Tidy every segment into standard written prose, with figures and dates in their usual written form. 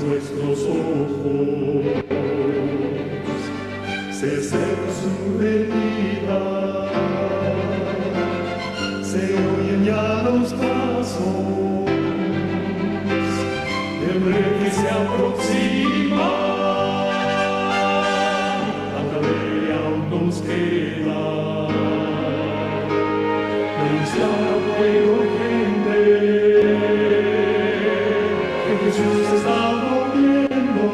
nuestros ojos, se seca su venida, se oyen ya los pasos del rey que se aproxima. Tanta ley aún nos queda, denunciar al pueblo urgente que Jesús está volviendo,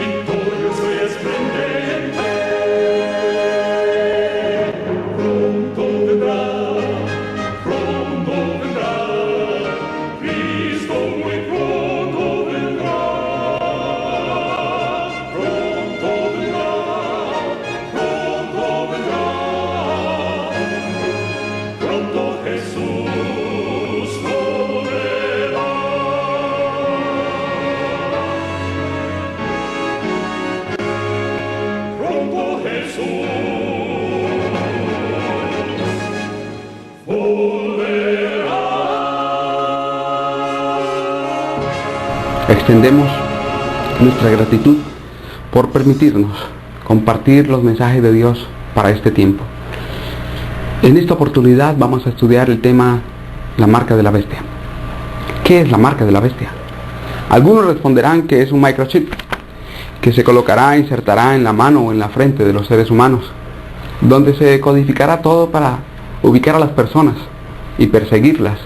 victorioso y esplendente. Pronto vendrá, Cristo muy pronto vendrá, pronto vendrá, pronto Jesús volverá. Pronto Jesús volverá. Extendemos nuestra gratitud por permitirnos compartir los mensajes de Dios para este tiempo. En esta oportunidad vamos a estudiar el tema la marca de la bestia. ¿Qué es la marca de la bestia? Algunos responderán que es un microchip que se insertará en la mano o en la frente de los seres humanos, donde se codificará todo para ubicar a las personas y perseguirlas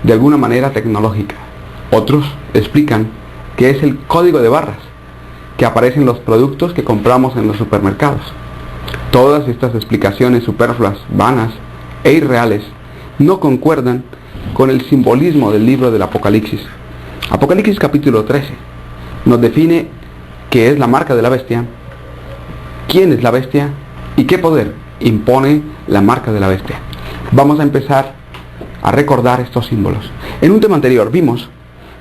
de alguna manera tecnológica. Otros explican que es el código de barras que aparece en los productos que compramos en los supermercados. Todas estas explicaciones superfluas, vanas e irreales no concuerdan con el simbolismo del libro del Apocalipsis. Apocalipsis capítulo 13 nos define qué es la marca de la bestia, quién es la bestia y qué poder impone la marca de la bestia. Vamos a empezar a recordar estos símbolos. En un tema anterior vimos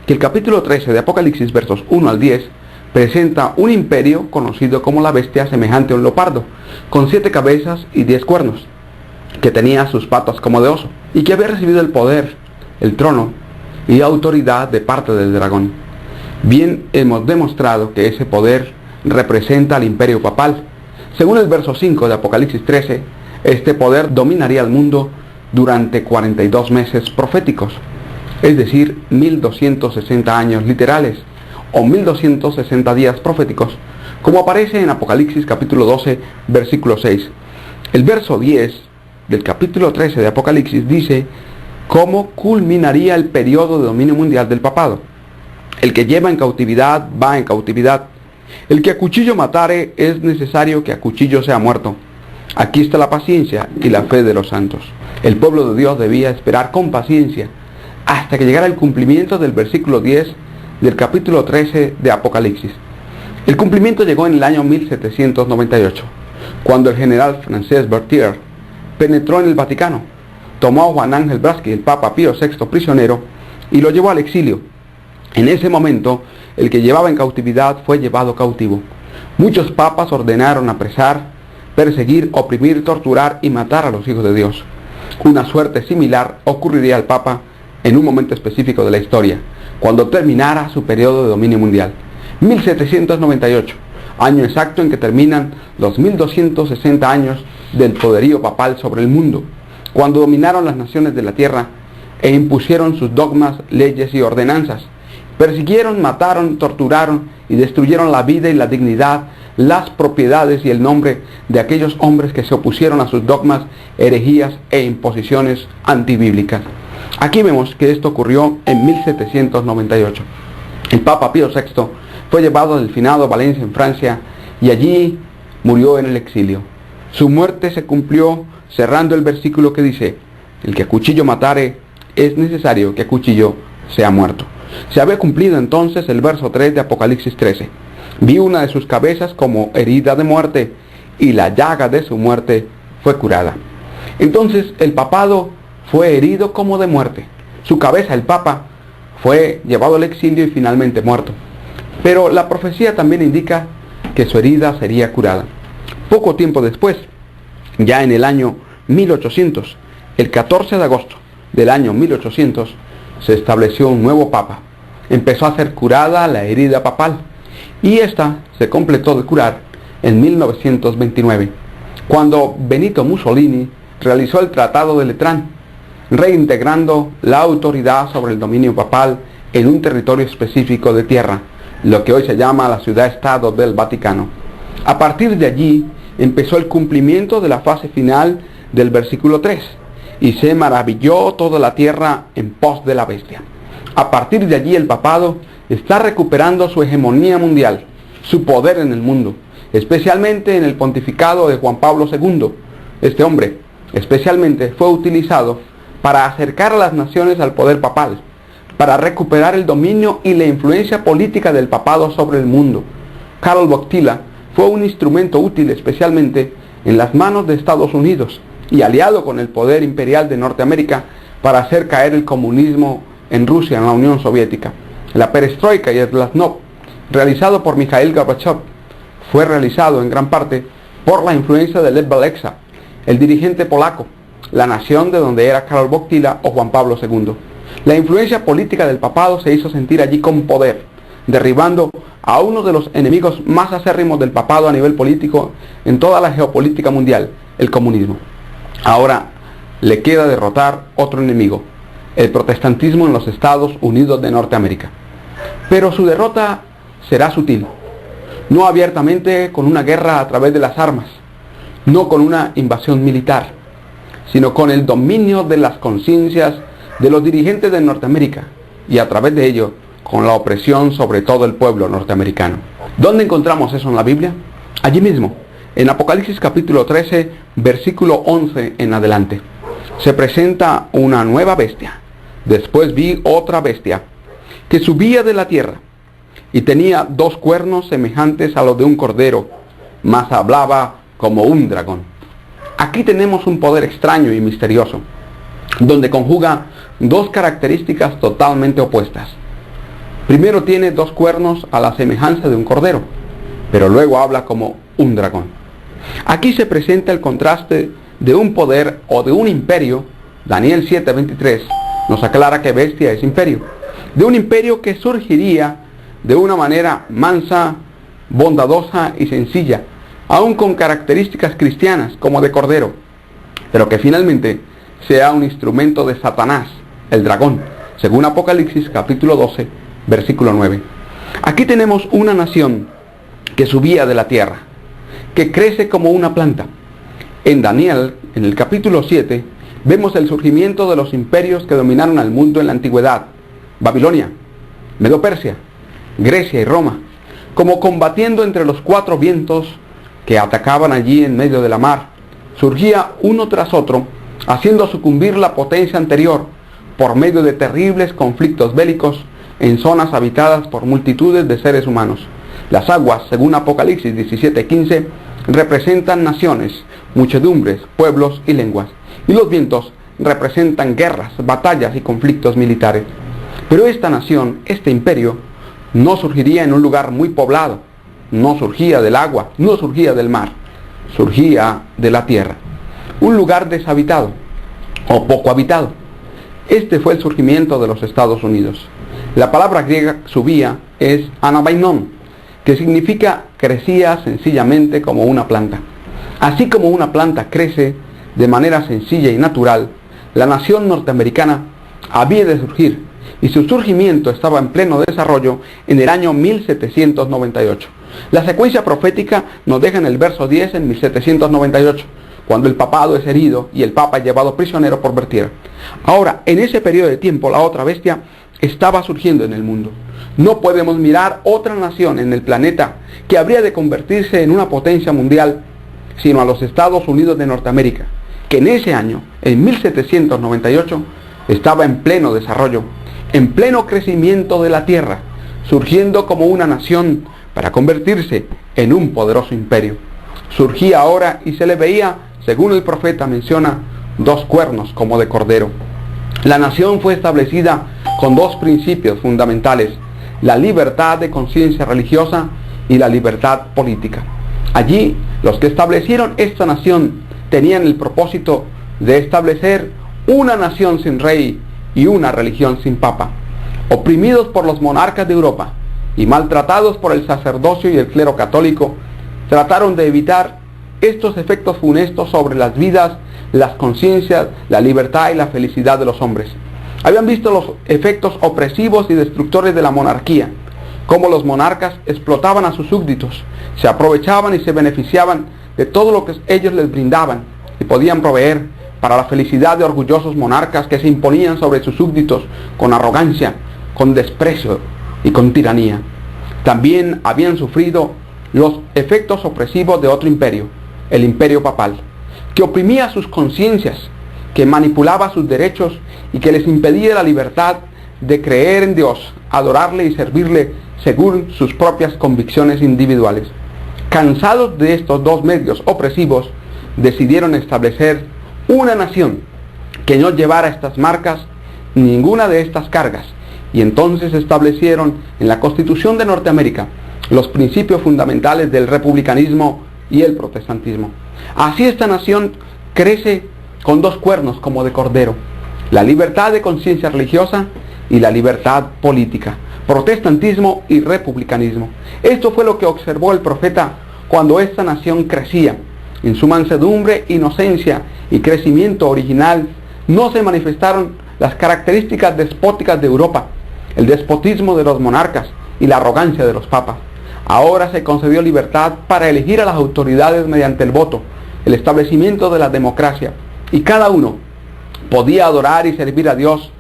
que el capítulo 13 de Apocalipsis, versos 1 al 10, presenta un imperio conocido como la bestia, semejante a un leopardo, con 7 cabezas y 10 cuernos, que tenía sus patas como de oso, y que había recibido el poder, el trono y autoridad de parte del dragón. Bien hemos demostrado que ese poder representa al imperio papal. Según el verso 5 de Apocalipsis 13, este poder dominaría el mundo durante 42 meses proféticos, es decir, 1260 años literales, o 1260 días proféticos, como aparece en Apocalipsis capítulo 12, versículo 6. El verso 10 del capítulo 13 de Apocalipsis dice cómo culminaría el periodo de dominio mundial del papado. El que lleva en cautividad va en cautividad. El que a cuchillo matare, es necesario que a cuchillo sea muerto. Aquí está la paciencia y la fe de los santos. El pueblo de Dios debía esperar con paciencia hasta que llegara el cumplimiento del versículo 10 del capítulo 13 de Apocalipsis. El cumplimiento llegó en el año 1798, cuando el general francés Berthier penetró en el Vaticano, tomó a Juan Ángel Braschi, el Papa Pío VI, prisionero y lo llevó al exilio. En ese momento, el que llevaba en cautividad fue llevado cautivo. Muchos papas ordenaron apresar, perseguir, oprimir, torturar y matar a los hijos de Dios. Una suerte similar ocurriría al Papa en un momento específico de la historia, cuando terminara su periodo de dominio mundial. 1798, año exacto en que terminan los 1260 años del poderío papal sobre el mundo, cuando dominaron las naciones de la tierra e impusieron sus dogmas, leyes y ordenanzas. Persiguieron, mataron, torturaron y destruyeron la vida y la dignidad, las propiedades y el nombre de aquellos hombres que se opusieron a sus dogmas, herejías e imposiciones antibíblicas. Aquí vemos que esto ocurrió en 1798. El Papa Pío VI fue llevado del finado Valencia en Francia y allí murió en el exilio. Su muerte se cumplió cerrando el versículo que dice: el que a cuchillo matare, es necesario que a cuchillo sea muerto. Se había cumplido entonces el verso 3 de Apocalipsis 13. Vi una de sus cabezas como herida de muerte, y la llaga de su muerte fue curada. Entonces el papado fue herido como de muerte. Su cabeza, el Papa, fue llevado al exilio y finalmente muerto. Pero la profecía también indica que su herida sería curada. Poco tiempo después, ya en el año 1800, el 14 de agosto del año 1800, se estableció un nuevo Papa, empezó a ser curada la herida papal, y esta se completó de curar en 1929, cuando Benito Mussolini realizó el Tratado de Letrán, reintegrando la autoridad sobre el dominio papal en un territorio específico de tierra, lo que hoy se llama la ciudad-estado del Vaticano. A partir de allí empezó el cumplimiento de la fase final del versículo 3, y se maravilló toda la tierra en pos de la bestia. A partir de allí el papado está recuperando su hegemonía mundial, su poder en el mundo, especialmente en el pontificado de Juan Pablo II. Este hombre especialmente fue utilizado para acercar a las naciones al poder papal, para recuperar el dominio y la influencia política del papado sobre el mundo. Karol Wojtyła fue un instrumento útil especialmente en las manos de Estados Unidos y aliado con el poder imperial de Norteamérica para hacer caer el comunismo en Rusia, en la Unión Soviética. La perestroika y el glasnost, realizado por Mikhail Gorbachev, fue realizado en gran parte por la influencia de Lech Walesa, el dirigente polaco, la nación de donde era Karol Wojtyła o Juan Pablo II. La influencia política del papado se hizo sentir allí con poder, derribando a uno de los enemigos más acérrimos del papado a nivel político en toda la geopolítica mundial, el comunismo. Ahora le queda derrotar otro enemigo, el protestantismo en los Estados Unidos de Norteamérica. Pero su derrota será sutil, no abiertamente con una guerra a través de las armas, no con una invasión militar, sino con el dominio de las conciencias de los dirigentes de Norteamérica y a través de ello con la opresión sobre todo el pueblo norteamericano. ¿Dónde encontramos eso en la Biblia? Allí mismo, en Apocalipsis capítulo 13, versículo 11 en adelante. Se presenta una nueva bestia. Después vi otra bestia que subía de la tierra y tenía 2 cuernos semejantes a los de un cordero, mas hablaba como un dragón. Aquí tenemos un poder extraño y misterioso, donde conjuga 2 características totalmente opuestas. Primero tiene 2 cuernos a la semejanza de un cordero, pero luego habla como un dragón. Aquí se presenta el contraste de un poder o de un imperio. Daniel 7:23 nos aclara que bestia es imperio, de un imperio que surgiría de una manera mansa, bondadosa y sencilla, aún con características cristianas como de cordero, pero que finalmente sea un instrumento de Satanás, el dragón, según Apocalipsis capítulo 12, versículo 9. Aquí tenemos una nación que subía de la tierra, que crece como una planta. En Daniel, en el capítulo 7, vemos el surgimiento de los imperios que dominaron al mundo en la antigüedad: Babilonia, Medo-Persia, Grecia y Roma, como combatiendo entre los 4 vientos que atacaban allí en medio de la mar. Surgía uno tras otro, haciendo sucumbir la potencia anterior por medio de terribles conflictos bélicos en zonas habitadas por multitudes de seres humanos. Las aguas, según Apocalipsis 17:15, representan naciones, muchedumbres, pueblos y lenguas, y los vientos representan guerras, batallas y conflictos militares. Pero esta nación, este imperio, no surgiría en un lugar muy poblado, no surgía del agua, no surgía del mar, surgía de la tierra, un lugar deshabitado o poco habitado. Este fue el surgimiento de los Estados Unidos. La palabra griega subía es anabainon, que significa crecía sencillamente como una planta. Así como una planta crece de manera sencilla y natural, la nación norteamericana había de surgir, y su surgimiento estaba en pleno desarrollo en el año 1798. La secuencia profética nos deja en el verso 10 en 1798, cuando el papado es herido y el papa es llevado prisionero por Bertier. Ahora, en ese periodo de tiempo, la otra bestia estaba surgiendo en el mundo. No podemos mirar otra nación en el planeta que habría de convertirse en una potencia mundial, sino a los Estados Unidos de Norteamérica, que en ese año, en 1798, estaba en pleno desarrollo, en pleno crecimiento de la tierra, surgiendo como una nación para convertirse en un poderoso imperio. Surgía ahora y se le veía, según el profeta menciona, 2 cuernos como de cordero. La nación fue establecida con 2 principios fundamentales: la libertad de conciencia religiosa y la libertad política. Allí, los que establecieron esta nación tenían el propósito de establecer una nación sin rey y una religión sin papa. oprimidos por los monarcas de Europa y maltratados por el sacerdocio y el clero católico, trataron de evitar estos efectos funestos sobre las vidas, las conciencias, la libertad y la felicidad de los hombres. Habían visto los efectos opresivos y destructores de la monarquía, cómo los monarcas explotaban a sus súbditos, se aprovechaban y se beneficiaban de todo lo que ellos les brindaban y podían proveer para la felicidad de orgullosos monarcas que se imponían sobre sus súbditos con arrogancia, con desprecio y con tiranía. También habían sufrido los efectos opresivos de otro imperio, el imperio papal, que oprimía sus conciencias, que manipulaba sus derechos y que les impedía la libertad de creer en Dios, adorarle y servirle según sus propias convicciones individuales. Cansados de estos dos medios opresivos, decidieron establecer una nación que no llevara estas marcas, ninguna de estas cargas, y entonces establecieron en la Constitución de Norteamérica los principios fundamentales del republicanismo y el protestantismo. Así esta nación crece con dos cuernos como de cordero: la libertad de conciencia religiosa y la libertad política, protestantismo y republicanismo. Esto fue lo que observó el profeta cuando esta nación crecía. En su mansedumbre, inocencia y crecimiento original no se manifestaron las características despóticas de Europa, el despotismo de los monarcas y la arrogancia de los papas. Ahora se concedió libertad para elegir a las autoridades mediante el voto, el establecimiento de la democracia, y cada uno podía adorar y servir a Dios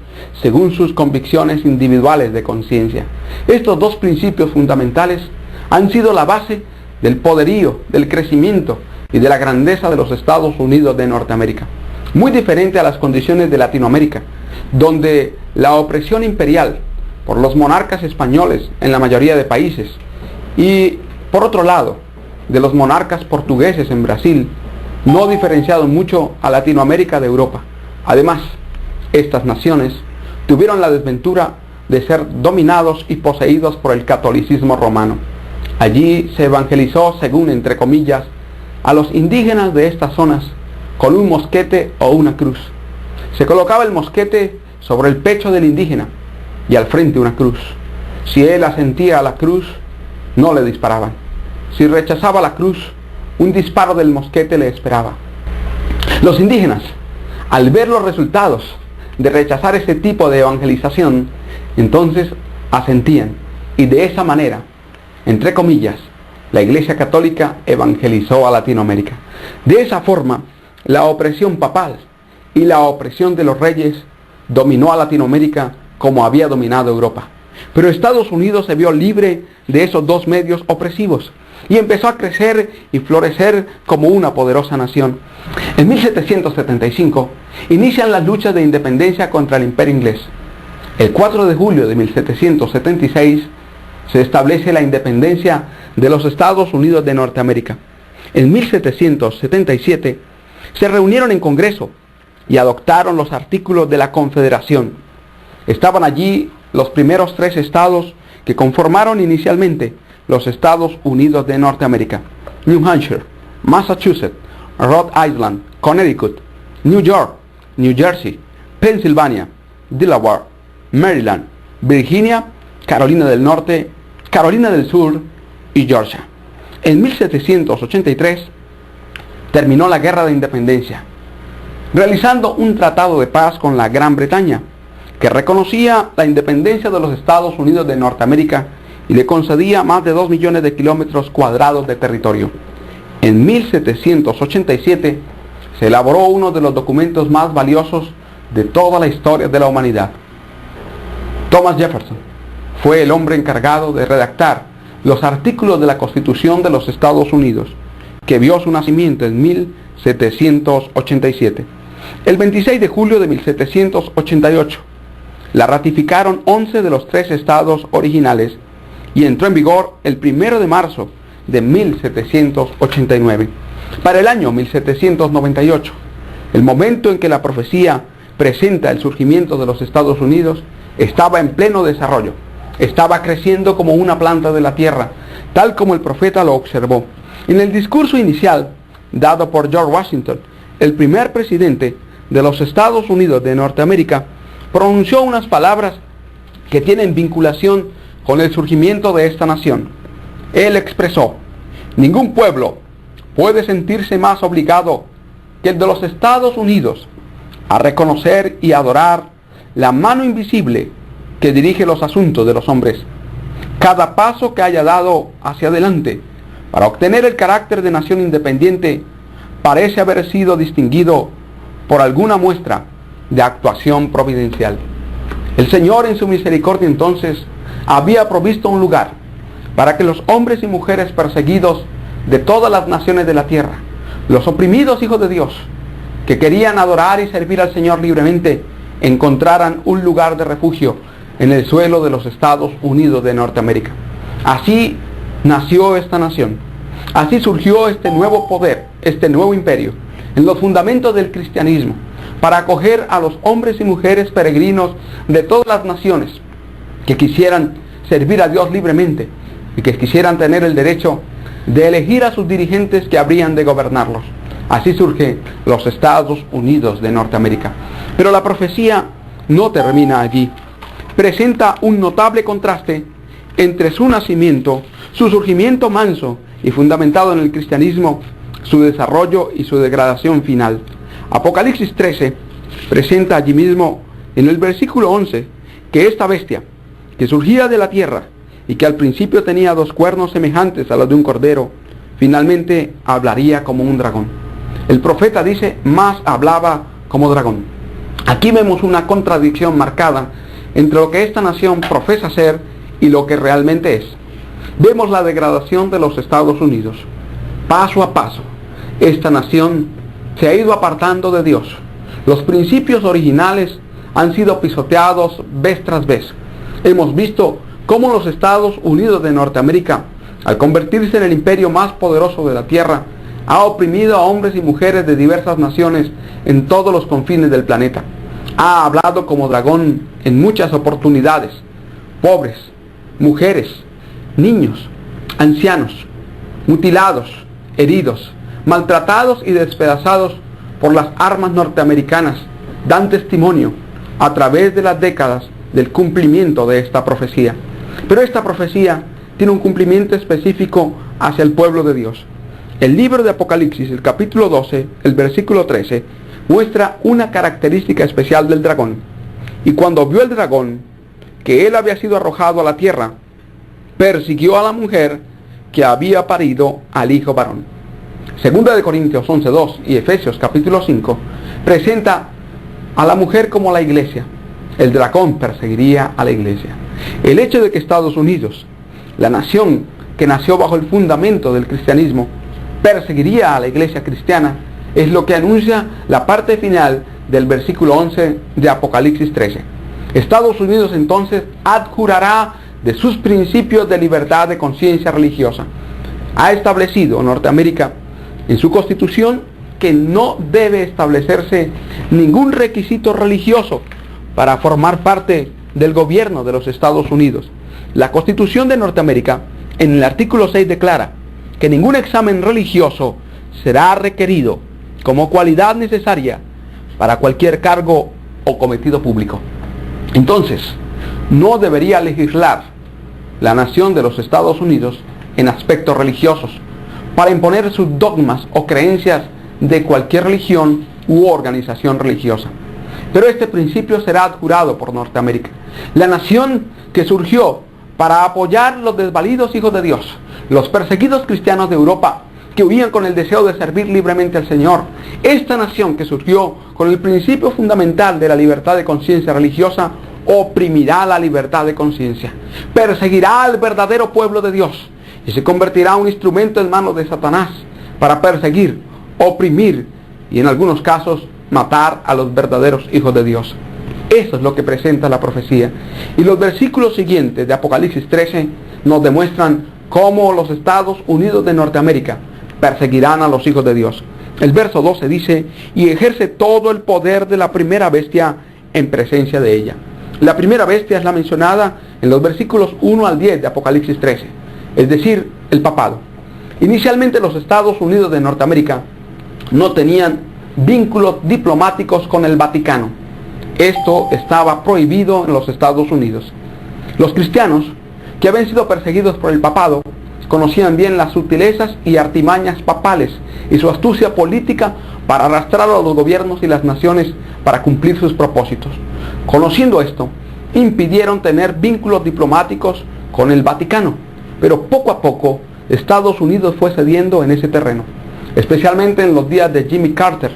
según sus convicciones individuales de conciencia. Estos dos principios fundamentales han sido la base del poderío, del crecimiento y de la grandeza de los Estados Unidos de Norteamérica. Muy diferente a las condiciones de Latinoamérica, donde la opresión imperial por los monarcas españoles en la mayoría de países y, por otro lado, de los monarcas portugueses en Brasil, no diferenciaron mucho a Latinoamérica de Europa. Además, estas naciones tuvieron la desventura de ser dominados y poseídos por el catolicismo romano. Allí se evangelizó, según entre comillas, a los indígenas de estas zonas con un mosquete o una cruz. Se colocaba el mosquete sobre el pecho del indígena y al frente una cruz. Si él asentía a la cruz, no le disparaban. Si rechazaba la cruz, un disparo del mosquete le esperaba. Los indígenas, al ver los resultados de rechazar ese tipo de evangelización, entonces asentían, y de esa manera, entre comillas, la Iglesia Católica evangelizó a Latinoamérica. De esa forma, la opresión papal y la opresión de los reyes dominó a Latinoamérica como había dominado Europa. Pero Estados Unidos se vio libre de esos dos medios opresivos y empezó a crecer y florecer como una poderosa nación. En 1775 inician las luchas de independencia contra el Imperio inglés. El 4 de julio de 1776 se establece la independencia de los Estados Unidos de Norteamérica. En 1777 se reunieron en Congreso y adoptaron los artículos de la Confederación. Estaban allí los primeros 3 estados que conformaron inicialmente los Estados Unidos de Norteamérica: New Hampshire, Massachusetts, Rhode Island, Connecticut, New York, New Jersey, Pennsylvania, Delaware, Maryland, Virginia, Carolina del Norte, Carolina del Sur y Georgia. En 1783 terminó la Guerra de Independencia, realizando un tratado de paz con la Gran Bretaña, que reconocía la independencia de los Estados Unidos de Norteamérica y le concedía más de 2 millones de kilómetros cuadrados de territorio. En 1787 se elaboró uno de los documentos más valiosos de toda la historia de la humanidad. Thomas Jefferson fue el hombre encargado de redactar los artículos de la Constitución de los Estados Unidos, que vio su nacimiento en 1787. El 26 de julio de 1788 la ratificaron 11 de los 13 estados originales y entró en vigor el 1 de marzo de 1789. Para el año 1798, el momento en que la profecía presenta el surgimiento de los Estados Unidos, estaba en pleno desarrollo. Estaba creciendo como una planta de la tierra, tal como el profeta lo observó. En el discurso inicial, dado por George Washington, el primer presidente de los Estados Unidos de Norteamérica, pronunció unas palabras que tienen vinculación con el surgimiento de esta nación. Él expresó: ningún pueblo puede sentirse más obligado que el de los Estados Unidos a reconocer y adorar la mano invisible que dirige los asuntos de los hombres. Cada paso que haya dado hacia adelante para obtener el carácter de nación independiente parece haber sido distinguido por alguna muestra de actuación providencial. El Señor en su misericordia entonces había provisto un lugar para que los hombres y mujeres perseguidos de todas las naciones de la tierra, los oprimidos hijos de Dios, que querían adorar y servir al Señor libremente, encontraran un lugar de refugio en el suelo de los Estados Unidos de Norteamérica. Así nació esta nación. Así surgió este nuevo poder, este nuevo imperio, en los fundamentos del cristianismo, para acoger a los hombres y mujeres peregrinos de todas las naciones que quisieran servir a Dios libremente y que quisieran tener el derecho de elegir a sus dirigentes que habrían de gobernarlos. Así surgen los Estados Unidos de Norteamérica. Pero la profecía no termina allí. Presenta un notable contraste entre su nacimiento, su surgimiento manso y fundamentado en el cristianismo, su desarrollo y su degradación final. Apocalipsis 13 presenta allí mismo, en el versículo 11, que esta bestia, que surgía de la tierra y que al principio tenía 2 cuernos semejantes a los de un cordero, finalmente hablaría como un dragón. El profeta dice: más hablaba como dragón. Aquí vemos una contradicción marcada entre lo que esta nación profesa ser y lo que realmente es. Vemos la degradación de los Estados Unidos. Paso a paso, esta nación se ha ido apartando de Dios. Los principios originales han sido pisoteados vez tras vez. Hemos visto cómo los Estados Unidos de Norteamérica, al convertirse en el imperio más poderoso de la tierra, ha oprimido a hombres y mujeres de diversas naciones en todos los confines del planeta. Ha hablado como dragón en muchas oportunidades. Pobres, mujeres, niños, ancianos, mutilados, heridos, maltratados y despedazados por las armas norteamericanas, dan testimonio a través de las décadas del cumplimiento de esta profecía. Pero esta profecía tiene un cumplimiento específico hacia el pueblo de Dios. El libro de Apocalipsis, el capítulo 12, el versículo 13, muestra una característica especial del dragón. Y cuando vio el dragón que él había sido arrojado a la tierra, persiguió a la mujer que había parido al hijo varón. Segunda de Corintios 11:2 y Efesios capítulo 5 presenta a la mujer como la iglesia. El dragón perseguiría a la iglesia. El hecho de que Estados Unidos, la nación que nació bajo el fundamento del cristianismo, perseguiría a la iglesia cristiana, es lo que anuncia la parte final del versículo 11 de Apocalipsis 13. Estados Unidos entonces adjurará de sus principios de libertad de conciencia religiosa. Ha establecido Norteamérica en su constitución que no debe establecerse ningún requisito religioso para formar parte del gobierno de los Estados Unidos. La Constitución de Norteamérica, en el artículo 6, declara que ningún examen religioso será requerido como cualidad necesaria para cualquier cargo o cometido público. Entonces, no debería legislar la nación de los Estados Unidos en aspectos religiosos para imponer sus dogmas o creencias de cualquier religión u organización religiosa. Pero este principio será adjurado por Norteamérica, la nación que surgió para apoyar los desvalidos hijos de Dios, los perseguidos cristianos de Europa que huían con el deseo de servir libremente al Señor. Esta nación que surgió con el principio fundamental de la libertad de conciencia religiosa oprimirá la libertad de conciencia, perseguirá al verdadero pueblo de Dios y se convertirá en un instrumento en manos de Satanás para perseguir, oprimir y en algunos casos matar a los verdaderos hijos de Dios. Eso es lo que presenta la profecía. Y los versículos siguientes de Apocalipsis 13 nos demuestran cómo los Estados Unidos de Norteamérica perseguirán a los hijos de Dios. El verso 12 dice: y ejerce todo el poder de la primera bestia en presencia de ella. La primera bestia es la mencionada en los versículos 1 al 10 de Apocalipsis 13, es decir, el papado. Inicialmente los Estados Unidos de Norteamérica no tenían vínculos diplomáticos con el Vaticano. Esto estaba prohibido en los Estados Unidos. Los cristianos, que habían sido perseguidos por el papado, conocían bien las sutilezas y artimañas papales y su astucia política para arrastrar a los gobiernos y las naciones para cumplir sus propósitos. Conociendo esto, impidieron tener vínculos diplomáticos con el Vaticano, pero poco a poco Estados Unidos fue cediendo en ese terreno. Especialmente en los días de Jimmy Carter,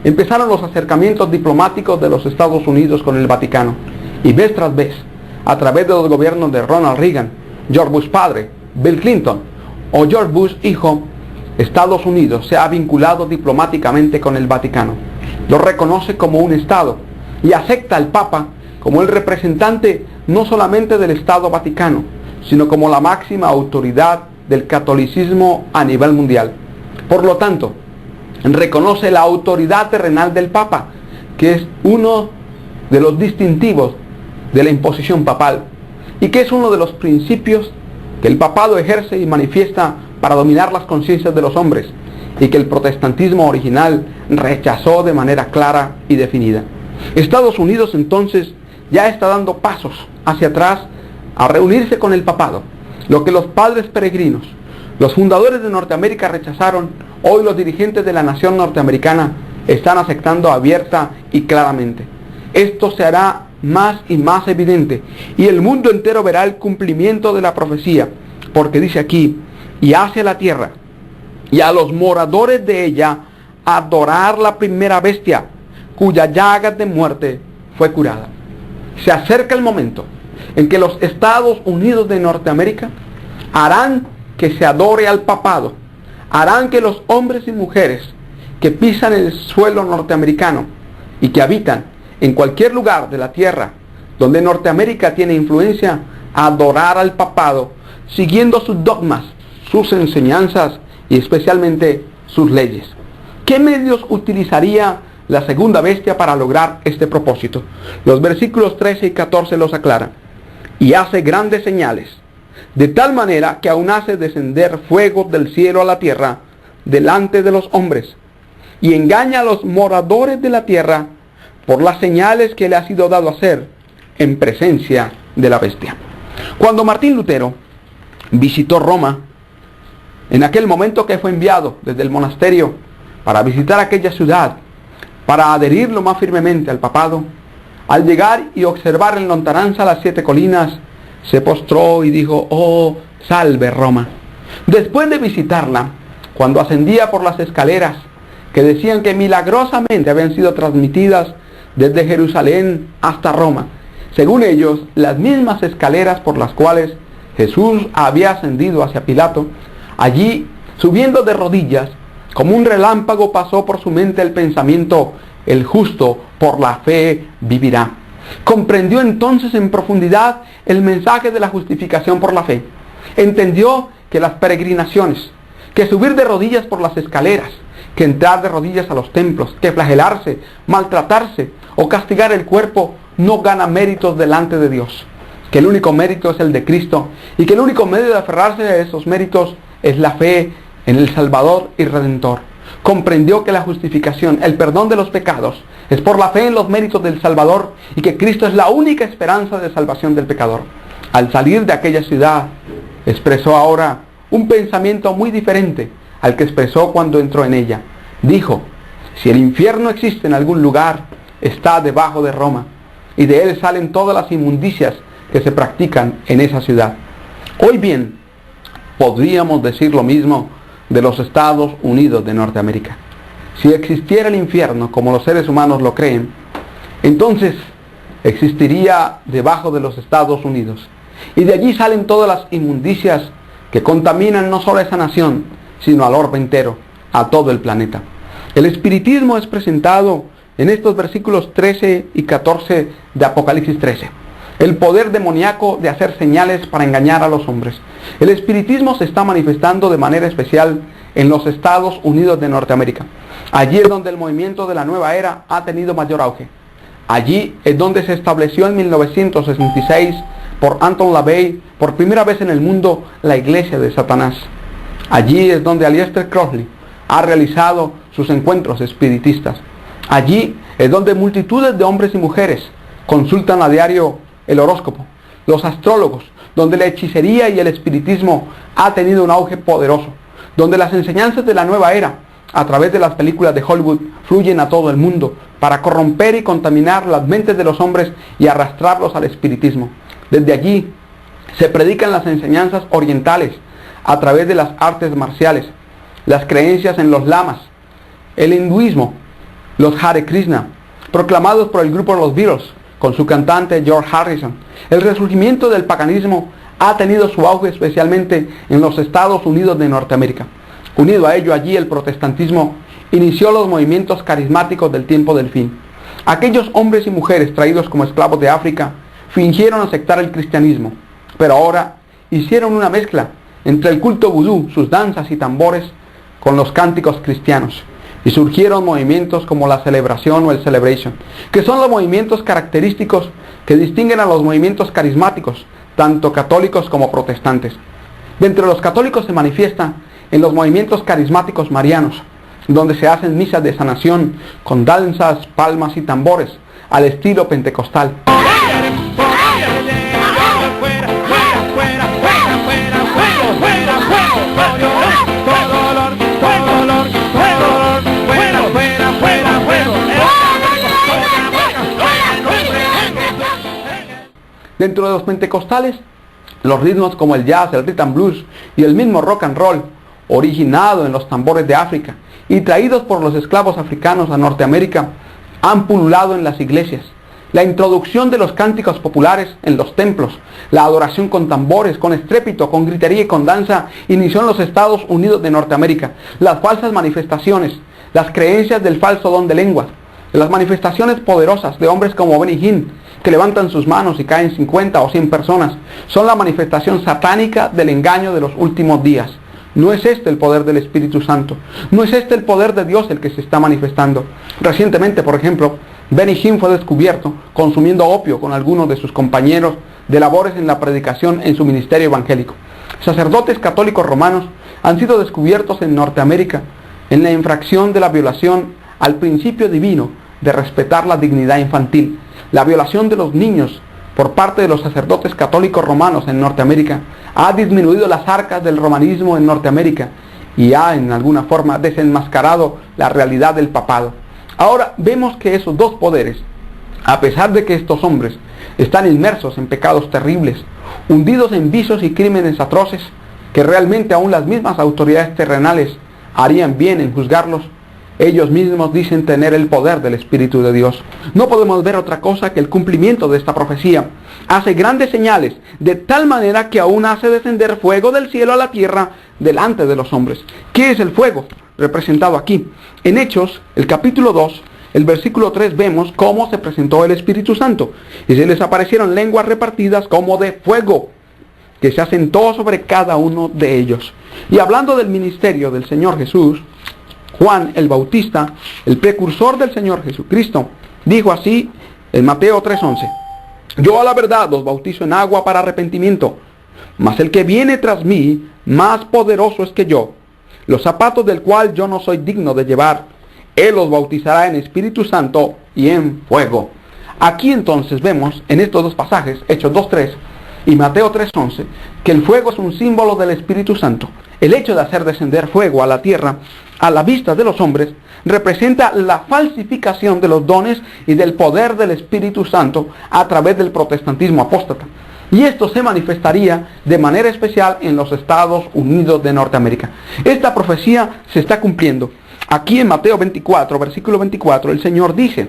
empezaron los acercamientos diplomáticos de los Estados Unidos con el Vaticano, y vez tras vez, a través de los gobiernos de Ronald Reagan, George Bush padre, Bill Clinton o George Bush hijo, Estados Unidos se ha vinculado diplomáticamente con el Vaticano. Lo reconoce como un Estado y acepta al Papa como el representante no solamente del Estado Vaticano, sino como la máxima autoridad del catolicismo a nivel mundial. Por lo tanto, reconoce la autoridad terrenal del Papa, que es uno de los distintivos de la imposición papal y que es uno de los principios que el papado ejerce y manifiesta para dominar las conciencias de los hombres y que el protestantismo original rechazó de manera clara y definida. Estados Unidos entonces ya está dando pasos hacia atrás a reunirse con el papado. Lo que los padres peregrinos, los fundadores de Norteamérica rechazaron, hoy los dirigentes de la nación norteamericana están aceptando abierta y claramente. Esto se hará más y más evidente, y el mundo entero verá el cumplimiento de la profecía, porque dice aquí: y hace la tierra y a los moradores de ella adorar la primera bestia, cuya llaga de muerte fue curada. Se acerca el momento en que los Estados Unidos de Norteamérica harán que se adore al papado, harán que los hombres y mujeres que pisan el suelo norteamericano y que habitan en cualquier lugar de la tierra donde Norteamérica tiene influencia, adorar al papado, siguiendo sus dogmas, sus enseñanzas y especialmente sus leyes. ¿Qué medios utilizaría la segunda bestia para lograr este propósito? Los versículos 13 y 14 los aclaran. Y hace grandes señales, de tal manera que aún hace descender fuego del cielo a la tierra delante de los hombres, y engaña a los moradores de la tierra por las señales que le ha sido dado hacer en presencia de la bestia. Cuando Martín Lutero visitó Roma, en aquel momento que fue enviado desde el monasterio para visitar aquella ciudad, para adherirlo más firmemente al papado, al llegar y observar en lontananza las 7 colinas, se postró y dijo: oh, salve Roma. Después de visitarla, cuando ascendía por las escaleras, que decían que milagrosamente habían sido transmitidas desde Jerusalén hasta Roma, según ellos, las mismas escaleras por las cuales Jesús había ascendido hacia Pilato, allí, subiendo de rodillas, como un relámpago pasó por su mente el pensamiento: el justo por la fe vivirá. Comprendió entonces en profundidad el mensaje de la justificación por la fe. Entendió que las peregrinaciones, que subir de rodillas por las escaleras, que entrar de rodillas a los templos, que flagelarse, maltratarse o castigar el cuerpo no gana méritos delante de Dios, que el único mérito es el de Cristo y que el único medio de aferrarse a esos méritos es la fe en el Salvador y Redentor. Comprendió que la justificación, el perdón de los pecados, es por la fe en los méritos del Salvador y que Cristo es la única esperanza de salvación del pecador. Al salir de aquella ciudad, expresó ahora un pensamiento muy diferente al que expresó cuando entró en ella. Dijo: si el infierno existe en algún lugar, está debajo de Roma, y de él salen todas las inmundicias que se practican en esa ciudad. Hoy bien, podríamos decir lo mismo de los Estados Unidos de Norteamérica. Si existiera el infierno como los seres humanos lo creen, entonces existiría debajo de los Estados Unidos. Y de allí salen todas las inmundicias que contaminan no solo a esa nación, sino al orbe entero, a todo el planeta. El espiritismo es presentado en estos versículos 13 y 14 de Apocalipsis 13. El poder demoníaco de hacer señales para engañar a los hombres. El espiritismo se está manifestando de manera especial en los Estados Unidos de Norteamérica. Allí es donde el movimiento de la nueva era ha tenido mayor auge. Allí es donde se estableció en 1966 por Anton LaVey, por primera vez en el mundo, la iglesia de Satanás. Allí es donde Aleister Crowley ha realizado sus encuentros espiritistas. Allí es donde multitudes de hombres y mujeres consultan a diario el horóscopo los astrólogos, donde la hechicería y el espiritismo ha tenido un auge poderoso, donde las enseñanzas de la nueva era, a través de las películas de Hollywood, fluyen a todo el mundo para corromper y contaminar las mentes de los hombres y arrastrarlos al espiritismo. Desde allí se predican las enseñanzas orientales a través de las artes marciales, las creencias en los lamas, el hinduismo, los Hare Krishna, proclamados por el grupo Los Beatles, con su cantante George Harrison. El resurgimiento del paganismo ha tenido su auge especialmente en los Estados Unidos de Norteamérica. Unido a ello, allí el protestantismo inició los movimientos carismáticos del tiempo del fin. Aquellos hombres y mujeres traídos como esclavos de África fingieron aceptar el cristianismo, pero ahora hicieron una mezcla entre el culto vudú, sus danzas y tambores, con los cánticos cristianos. Y surgieron movimientos como la celebración o el celebration, que son los movimientos característicos que distinguen a los movimientos carismáticos, tanto católicos como protestantes. De entre los católicos se manifiesta en los movimientos carismáticos marianos, donde se hacen misas de sanación con danzas, palmas y tambores, al estilo pentecostal. Dentro de los pentecostales, los ritmos como el jazz, el rhythm and blues y el mismo rock and roll, originado en los tambores de África y traídos por los esclavos africanos a Norteamérica, han pululado en las iglesias. La introducción de los cánticos populares en los templos, la adoración con tambores, con estrépito, con gritería y con danza, inició en los Estados Unidos de Norteamérica. Las falsas manifestaciones, las creencias del falso don de lenguas, las manifestaciones poderosas de hombres como Benny Hinn, que levantan sus manos y caen 50 o 100 personas, son la manifestación satánica del engaño de los últimos días. No es este el poder del Espíritu Santo. No es este el poder de Dios el que se está manifestando. Recientemente, por ejemplo, Benny Hinn fue descubierto consumiendo opio con algunos de sus compañeros de labores en la predicación en su ministerio evangélico. Sacerdotes católicos romanos han sido descubiertos en Norteamérica en la infracción de la violación al principio divino de respetar la dignidad infantil. La violación de los niños por parte de los sacerdotes católicos romanos en Norteamérica ha disminuido las arcas del romanismo en Norteamérica y ha en alguna forma desenmascarado la realidad del papado. Ahora vemos que esos dos poderes, a pesar de que estos hombres están inmersos en pecados terribles, hundidos en vicios y crímenes atroces, que realmente aún las mismas autoridades terrenales harían bien en juzgarlos, ellos mismos dicen tener el poder del Espíritu de Dios. No podemos ver otra cosa que el cumplimiento de esta profecía. Hace grandes señales, de tal manera que aún hace descender fuego del cielo a la tierra delante de los hombres. ¿Qué es el fuego? Representado aquí. En Hechos, el capítulo 2, el versículo 3, vemos cómo se presentó el Espíritu Santo. Y se les aparecieron lenguas repartidas como de fuego, que se asentó sobre cada uno de ellos. Y hablando del ministerio del Señor Jesús, Juan el Bautista, el precursor del Señor Jesucristo, dijo así en Mateo 3:11: Yo a la verdad os bautizo en agua para arrepentimiento, mas el que viene tras mí, más poderoso es que yo, los zapatos del cual yo no soy digno de llevar. Él os bautizará en Espíritu Santo y en fuego. Aquí entonces vemos en estos dos pasajes, Hechos 2:3 y Mateo 3:11, que el fuego es un símbolo del Espíritu Santo. El hecho de hacer descender fuego a la tierra a la vista de los hombres representa la falsificación de los dones y del poder del Espíritu Santo a través del protestantismo apóstata. Y esto se manifestaría de manera especial en los Estados Unidos de Norteamérica. Esta profecía se está cumpliendo. Aquí en Mateo 24, versículo 24, el Señor dice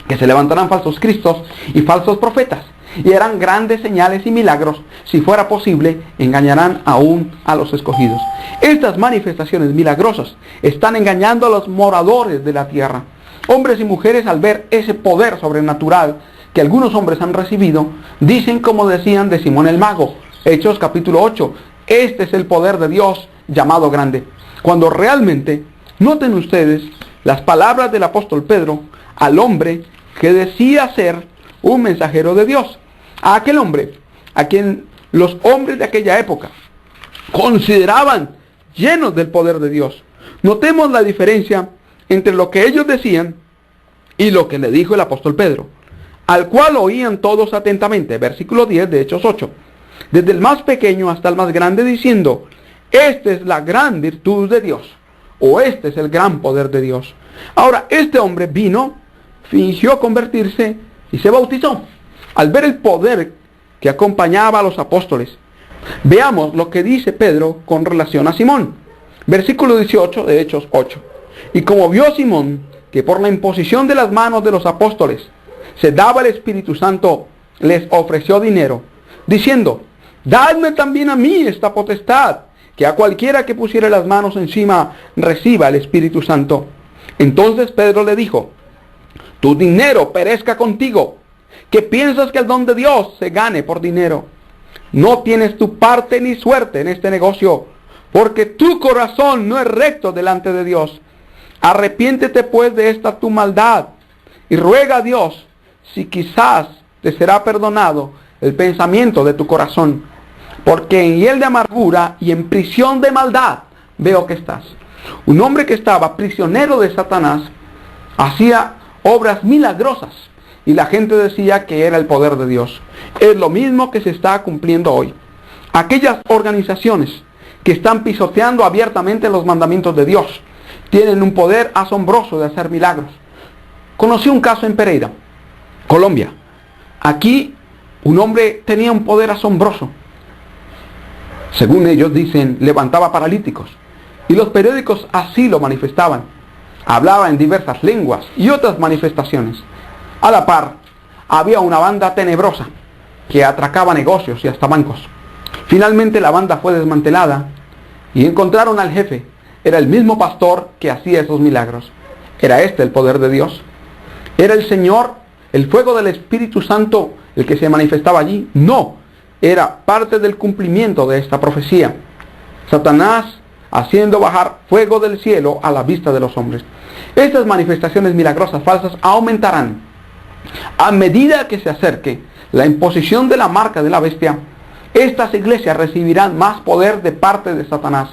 que se levantarán falsos cristos y falsos profetas, y harán grandes señales y milagros. Si fuera posible, engañarán aún a los escogidos. Estas manifestaciones milagrosas están engañando a los moradores de la tierra. Hombres y mujeres, al ver ese poder sobrenatural que algunos hombres han recibido, dicen como decían de Simón el Mago, Hechos capítulo 8, este es el poder de Dios llamado grande. Cuando realmente, noten ustedes las palabras del apóstol Pedro al hombre que decía ser un mensajero de Dios. A aquel hombre, a quien los hombres de aquella época consideraban llenos del poder de Dios. Notemos la diferencia entre lo que ellos decían y lo que le dijo el apóstol Pedro. al cual oían todos atentamente. Versículo 10 de Hechos 8. Desde el más pequeño hasta el más grande, diciendo, esta es la gran virtud de Dios, o este es el gran poder de Dios. Ahora, este hombre vino, fingió convertirse y se bautizó. Al ver el poder que acompañaba a los apóstoles, veamos lo que dice Pedro con relación a Simón. Versículo 18 de Hechos 8. Y como vio Simón que por la imposición de las manos de los apóstoles se daba el Espíritu Santo, les ofreció dinero, diciendo, dadme también a mí esta potestad, que a cualquiera que pusiere las manos encima reciba el Espíritu Santo. Entonces Pedro le dijo, tu dinero perezca contigo, que piensas que el don de Dios se gane por dinero. No tienes tu parte ni suerte en este negocio, porque tu corazón no es recto delante de Dios. Arrepiéntete pues de esta tu maldad, y ruega a Dios, si quizás te será perdonado el pensamiento de tu corazón, porque en hiel de amargura y en prisión de maldad veo que estás. Un hombre que estaba prisionero de Satanás hacía obras milagrosas y la gente decía que era el poder de Dios. Es lo mismo que se está cumpliendo hoy. Aquellas organizaciones que están pisoteando abiertamente los mandamientos de Dios tienen un poder asombroso de hacer milagros. Conocí un caso en Pereira, Colombia. Aquí un hombre tenía un poder asombroso. Según ellos dicen, levantaba paralíticos. Y los periódicos así lo manifestaban. Hablaba en diversas lenguas y otras manifestaciones. A la par, había una banda tenebrosa que atracaba negocios y hasta bancos. Finalmente la banda fue desmantelada y encontraron al jefe. Era el mismo pastor que hacía esos milagros. ¿Era este el poder de Dios? ¿Era el Señor, el fuego del Espíritu Santo, el que se manifestaba allí? No, era parte del cumplimiento de esta profecía. Satanás haciendo bajar fuego del cielo a la vista de los hombres. Estas manifestaciones milagrosas falsas aumentarán. A medida que se acerque la imposición de la marca de la bestia, estas iglesias recibirán más poder de parte de Satanás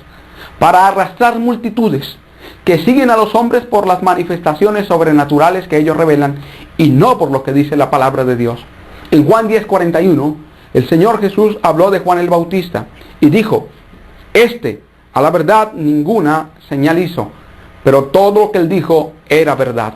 para arrastrar multitudes que siguen a los hombres por las manifestaciones sobrenaturales que ellos revelan y no por lo que dice la palabra de Dios. En Juan 10:41, el Señor Jesús habló de Juan el Bautista y dijo, a la verdad ninguna señal hizo, pero todo lo que él dijo era verdad.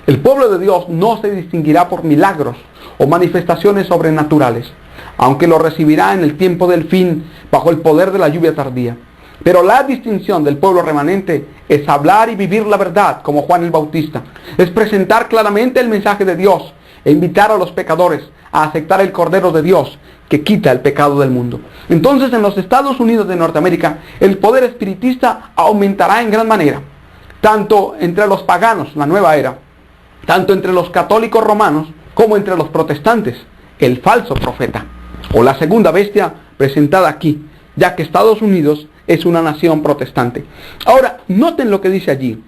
El pueblo de Dios no se distinguirá por milagros o manifestaciones sobrenaturales, aunque lo recibirá en el tiempo del fin bajo el poder de la lluvia tardía. Pero la distinción del pueblo remanente es hablar y vivir la verdad como Juan el Bautista. Es presentar claramente el mensaje de Dios e invitar a los pecadores a aceptar el Cordero de Dios que quita el pecado del mundo. Entonces en los Estados Unidos de Norteamérica el poder espiritista aumentará en gran manera, tanto entre los paganos, la nueva era, tanto entre los católicos romanos como entre los protestantes, el falso profeta o la segunda bestia presentada aquí, ya que Estados Unidos es una nación protestante. Ahora, noten lo que dice allí,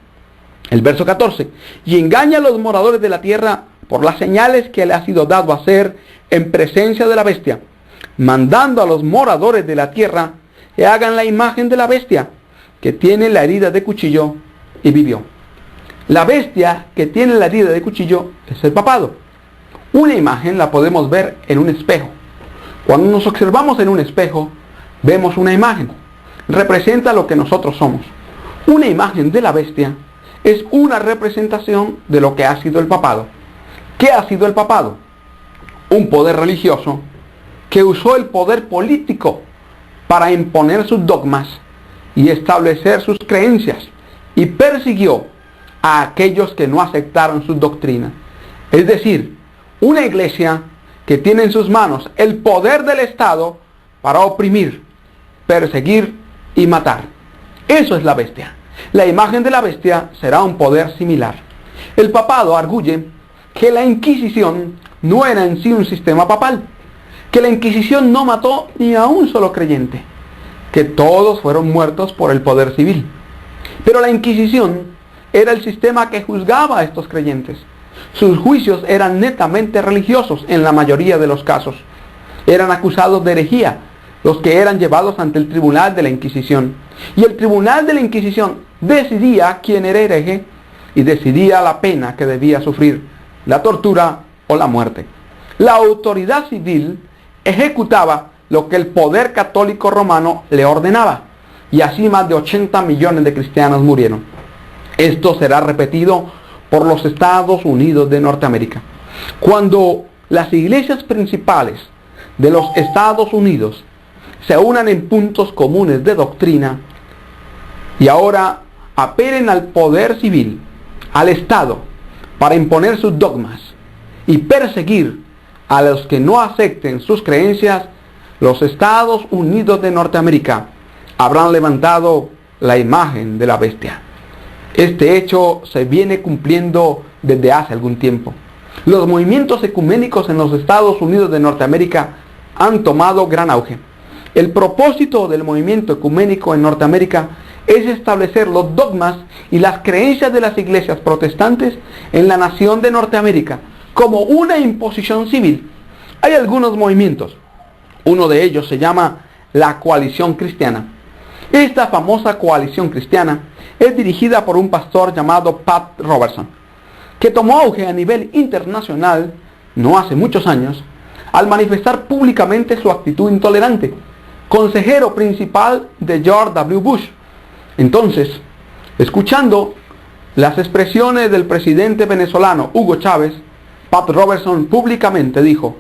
el verso 14, y engaña a los moradores de la tierra por las señales que le ha sido dado a hacer en presencia de la bestia, mandando a los moradores de la tierra que hagan la imagen de la bestia, que tiene la herida de cuchillo y vivió. La bestia que tiene la herida de cuchillo es el papado. Una imagen la podemos ver en un espejo. Cuando nos observamos en un espejo, vemos una imagen. Representa lo que nosotros somos. Una imagen de la bestia es una representación de lo que ha sido el papado. ¿Qué ha sido el papado? Un poder religioso que usó el poder político para imponer sus dogmas y establecer sus creencias y persiguió a aquellos que no aceptaron sus doctrinas. Es decir, una iglesia que tiene en sus manos el poder del Estado para oprimir, perseguir y matar. Eso es la bestia. La imagen de la bestia será un poder similar. El papado arguye que la Inquisición no era en sí un sistema papal, que la Inquisición no mató ni a un solo creyente, que todos fueron muertos por el poder civil. Pero la Inquisición era el sistema que juzgaba a estos creyentes. Sus juicios eran netamente religiosos en la mayoría de los casos. Eran acusados de herejía los que eran llevados ante el tribunal de la Inquisición. Y el tribunal de la Inquisición decidía quién era hereje y decidía la pena que debía sufrir, la tortura o la muerte. La autoridad civil ejecutaba lo que el poder católico romano le ordenaba, y así más de 80 millones de cristianos murieron. Esto será repetido por los Estados Unidos de Norteamérica. Cuando las iglesias principales de los Estados Unidos se unan en puntos comunes de doctrina y ahora apelen al poder civil, al Estado, para imponer sus dogmas y perseguir a los que no acepten sus creencias, los Estados Unidos de Norteamérica habrán levantado la imagen de la bestia. Este hecho se viene cumpliendo desde hace algún tiempo. Los movimientos ecuménicos en los Estados Unidos de Norteamérica han tomado gran auge. El propósito del movimiento ecuménico en Norteamérica es establecer los dogmas y las creencias de las iglesias protestantes en la nación de Norteamérica como una imposición civil. Hay algunos movimientos. Uno de ellos se llama la Coalición Cristiana. Esta famosa Coalición Cristiana es dirigida por un pastor llamado Pat Robertson, que tomó auge a nivel internacional no hace muchos años al manifestar públicamente su actitud intolerante, consejero principal de George W. Bush. Entonces, escuchando las expresiones del presidente venezolano Hugo Chávez, Pat Robertson públicamente dijo: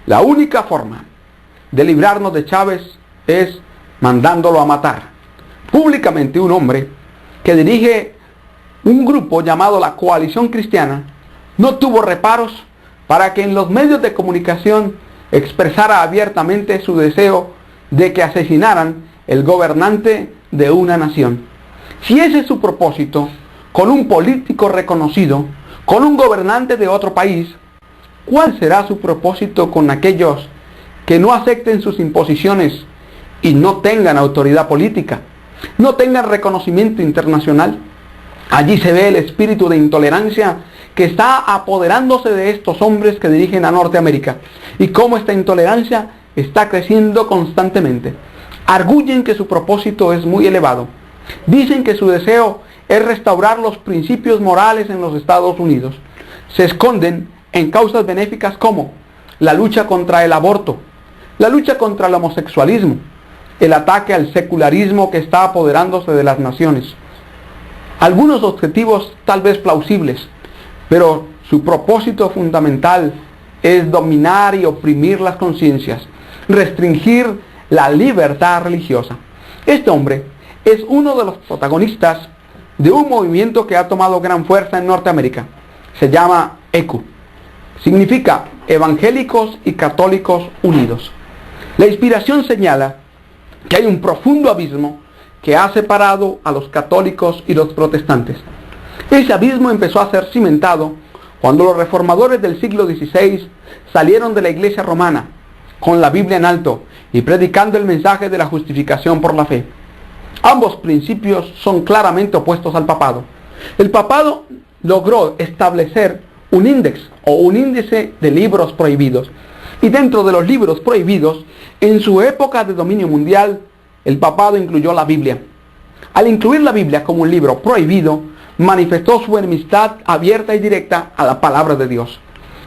la única forma de librarnos de Chávez es mandándolo a matar. Públicamente, un hombre que dirige un grupo llamado la Coalición Cristiana no tuvo reparos para que en los medios de comunicación expresara abiertamente su deseo de que asesinaran el gobernante de una nación. Si ese es su propósito, con un político reconocido, con un gobernante de otro país, ¿cuál será su propósito con aquellos que no acepten sus imposiciones y no tengan autoridad política, no tengan reconocimiento internacional? Allí se ve el espíritu de intolerancia que está apoderándose de estos hombres que dirigen a Norteamérica, y cómo esta intolerancia está creciendo constantemente. Arguyen que su propósito es muy elevado. Dicen que su deseo es restaurar los principios morales en los Estados Unidos. Se esconden en causas benéficas como la lucha contra el aborto, la lucha contra el homosexualismo, el ataque al secularismo que está apoderándose de las naciones. Algunos objetivos tal vez plausibles, pero su propósito fundamental es dominar y oprimir las conciencias, restringir la libertad religiosa. Este hombre es uno de los protagonistas de un movimiento que ha tomado gran fuerza en Norteamérica. Se llama ECU. Significa Evangélicos y Católicos Unidos. La inspiración señala que hay un profundo abismo que ha separado a los católicos y los protestantes. Ese abismo empezó a ser cimentado cuando los reformadores del siglo XVI salieron de la iglesia romana con la Biblia en alto y predicando el mensaje de la justificación por la fe. Ambos principios son claramente opuestos al papado. El papado logró establecer un índice de libros prohibidos. Y dentro de los libros prohibidos, en su época de dominio mundial, el papado incluyó la Biblia. Al incluir la Biblia como un libro prohibido, manifestó su enemistad abierta y directa a la palabra de Dios.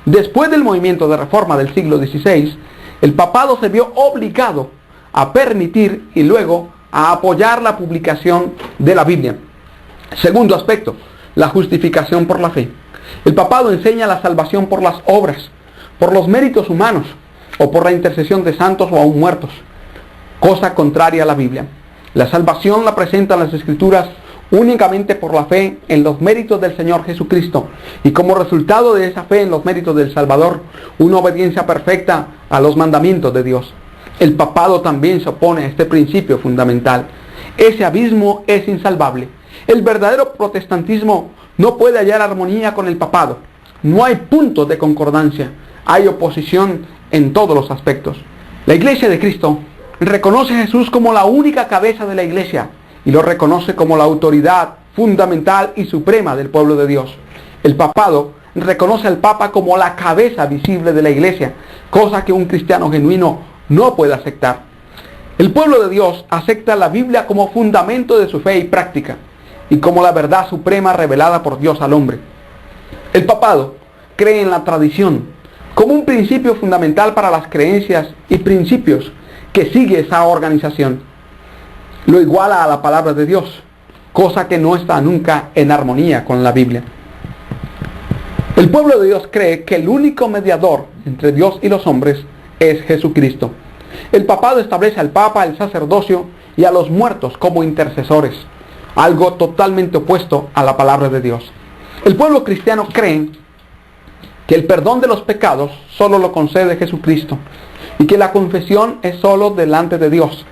Después del movimiento de reforma del siglo XVI, el papado se vio obligado a permitir y luego a apoyar la publicación de la Biblia. Segundo aspecto, la justificación por la fe. El papado enseña la salvación por las obras, por los méritos humanos o por la intercesión de santos o aún muertos, cosa contraria a la Biblia. La salvación la presentan las Escrituras únicamente por la fe en los méritos del Señor Jesucristo y como resultado de esa fe en los méritos del Salvador, una obediencia perfecta a los mandamientos de Dios. El papado también se opone a este principio fundamental. Ese abismo es insalvable. El verdadero protestantismo no puede hallar armonía con el papado. No hay puntos de concordancia. Hay oposición en todos los aspectos. La Iglesia de Cristo reconoce a Jesús como la única cabeza de la Iglesia y lo reconoce como la autoridad fundamental y suprema del pueblo de Dios. El papado reconoce al Papa como la cabeza visible de la Iglesia, cosa que un cristiano genuino no puede aceptar. El pueblo de Dios acepta la Biblia como fundamento de su fe y práctica y como la verdad suprema revelada por Dios al hombre. El papado cree en la tradición, como un principio fundamental para las creencias y principios que sigue esa organización. Lo iguala a la palabra de Dios, cosa que no está nunca en armonía con la Biblia. El pueblo de Dios cree que el único mediador entre Dios y los hombres es Jesucristo. El papado establece al Papa, el sacerdocio y a los muertos como intercesores, algo totalmente opuesto a la palabra de Dios. El pueblo cristiano cree que el perdón de los pecados solo lo concede Jesucristo y que la confesión es solo delante de Dios.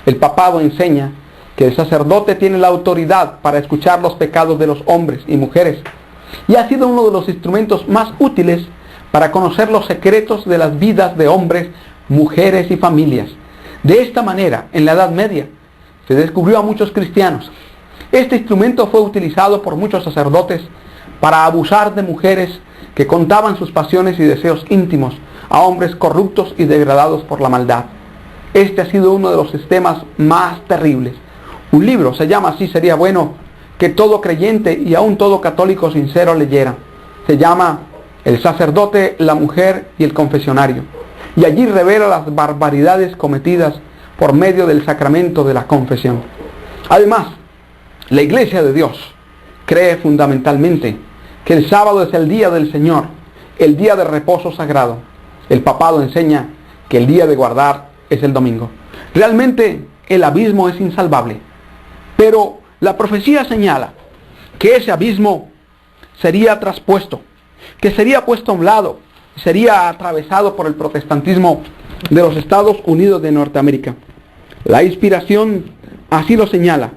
El papado enseña que el sacerdote tiene la autoridad para escuchar los pecados de los hombres y mujeres y ha sido uno de los instrumentos más útiles para conocer los secretos de las vidas de hombres, mujeres y familias. De esta manera, en la Edad Media, se descubrió a muchos cristianos. Este instrumento fue utilizado por muchos sacerdotes para abusar de mujeres que contaban sus pasiones y deseos íntimos a hombres corruptos y degradados por la maldad. Este ha sido uno de los sistemas más terribles. Un libro se llama así, sería bueno que todo creyente y aún todo católico sincero leyera. Se llama El sacerdote, la mujer y el confesionario. Y allí revela las barbaridades cometidas por medio del sacramento de la confesión. Además, la Iglesia de Dios cree fundamentalmente que el sábado es el día del Señor, el día de reposo sagrado. El papado enseña que el día de guardar es el domingo. Realmente el abismo es insalvable, pero la profecía señala que ese abismo sería traspuesto, que sería puesto a un lado, sería atravesado por el protestantismo de los Estados Unidos de Norteamérica. La inspiración así lo señala.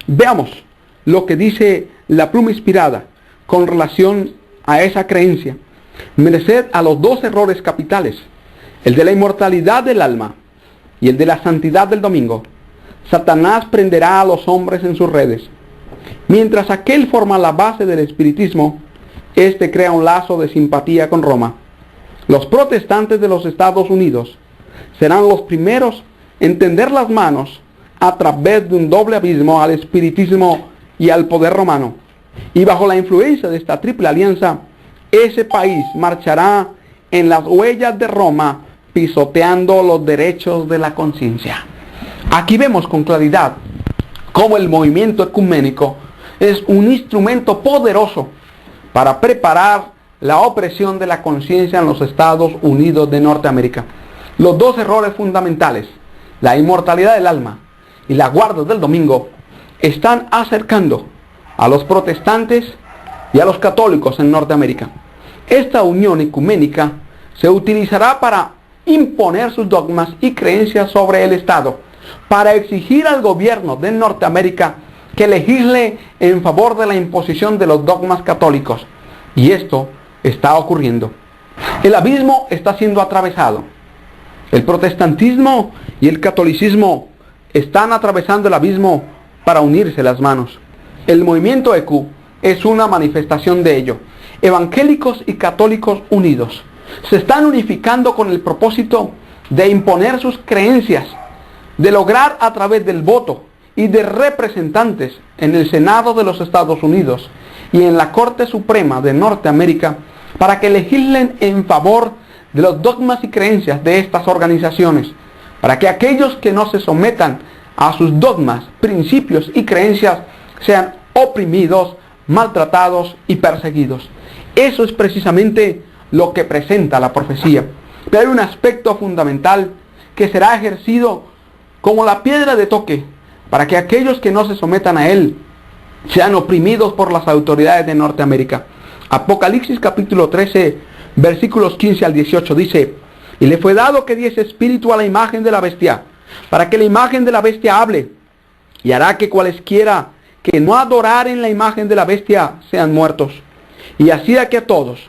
Veamos lo que dice la pluma inspirada con relación a esa creencia. Merced a los dos errores capitales, el de la inmortalidad del alma y el de la santidad del domingo, Satanás prenderá a los hombres en sus redes. Mientras aquel forma la base del espiritismo, este crea un lazo de simpatía con Roma. Los protestantes de los Estados Unidos serán los primeros en tender las manos a través de un doble abismo al espiritismo y al poder romano. Y bajo la influencia de esta triple alianza, ese país marchará en las huellas de Roma, pisoteando los derechos de la conciencia. Aquí vemos con claridad cómo el movimiento ecuménico es un instrumento poderoso para preparar la opresión de la conciencia en los Estados Unidos de Norteamérica. Los dos errores fundamentales, la inmortalidad del alma y la guarda del domingo, están acercando a los protestantes y a los católicos en Norteamérica. Esta unión ecuménica se utilizará para imponer sus dogmas y creencias sobre el Estado, para exigir al gobierno de Norteamérica que legisle en favor de la imposición de los dogmas católicos. Y esto está ocurriendo. El abismo está siendo atravesado. El protestantismo y el catolicismo están atravesando el abismo para unirse las manos. El movimiento EQ es una manifestación de ello. Evangélicos y católicos unidos se están unificando con el propósito de imponer sus creencias, de lograr a través del voto y de representantes en el Senado de los Estados Unidos y en la Corte Suprema de Norteamérica para que legislen en favor de los dogmas y creencias de estas organizaciones, para que aquellos que no se sometan a sus dogmas, principios y creencias sean oprimidos, maltratados y perseguidos. Eso es precisamente lo que presenta la profecía. Pero hay un aspecto fundamental que será ejercido como la piedra de toque para que aquellos que no se sometan a él sean oprimidos por las autoridades de Norteamérica. Apocalipsis capítulo 13, versículos 15 al 18 dice: y le fue dado que diese espíritu a la imagen de la bestia, para que la imagen de la bestia hable, y hará que cualesquiera que no adoraren la imagen de la bestia sean muertos. Y hacía que a todos,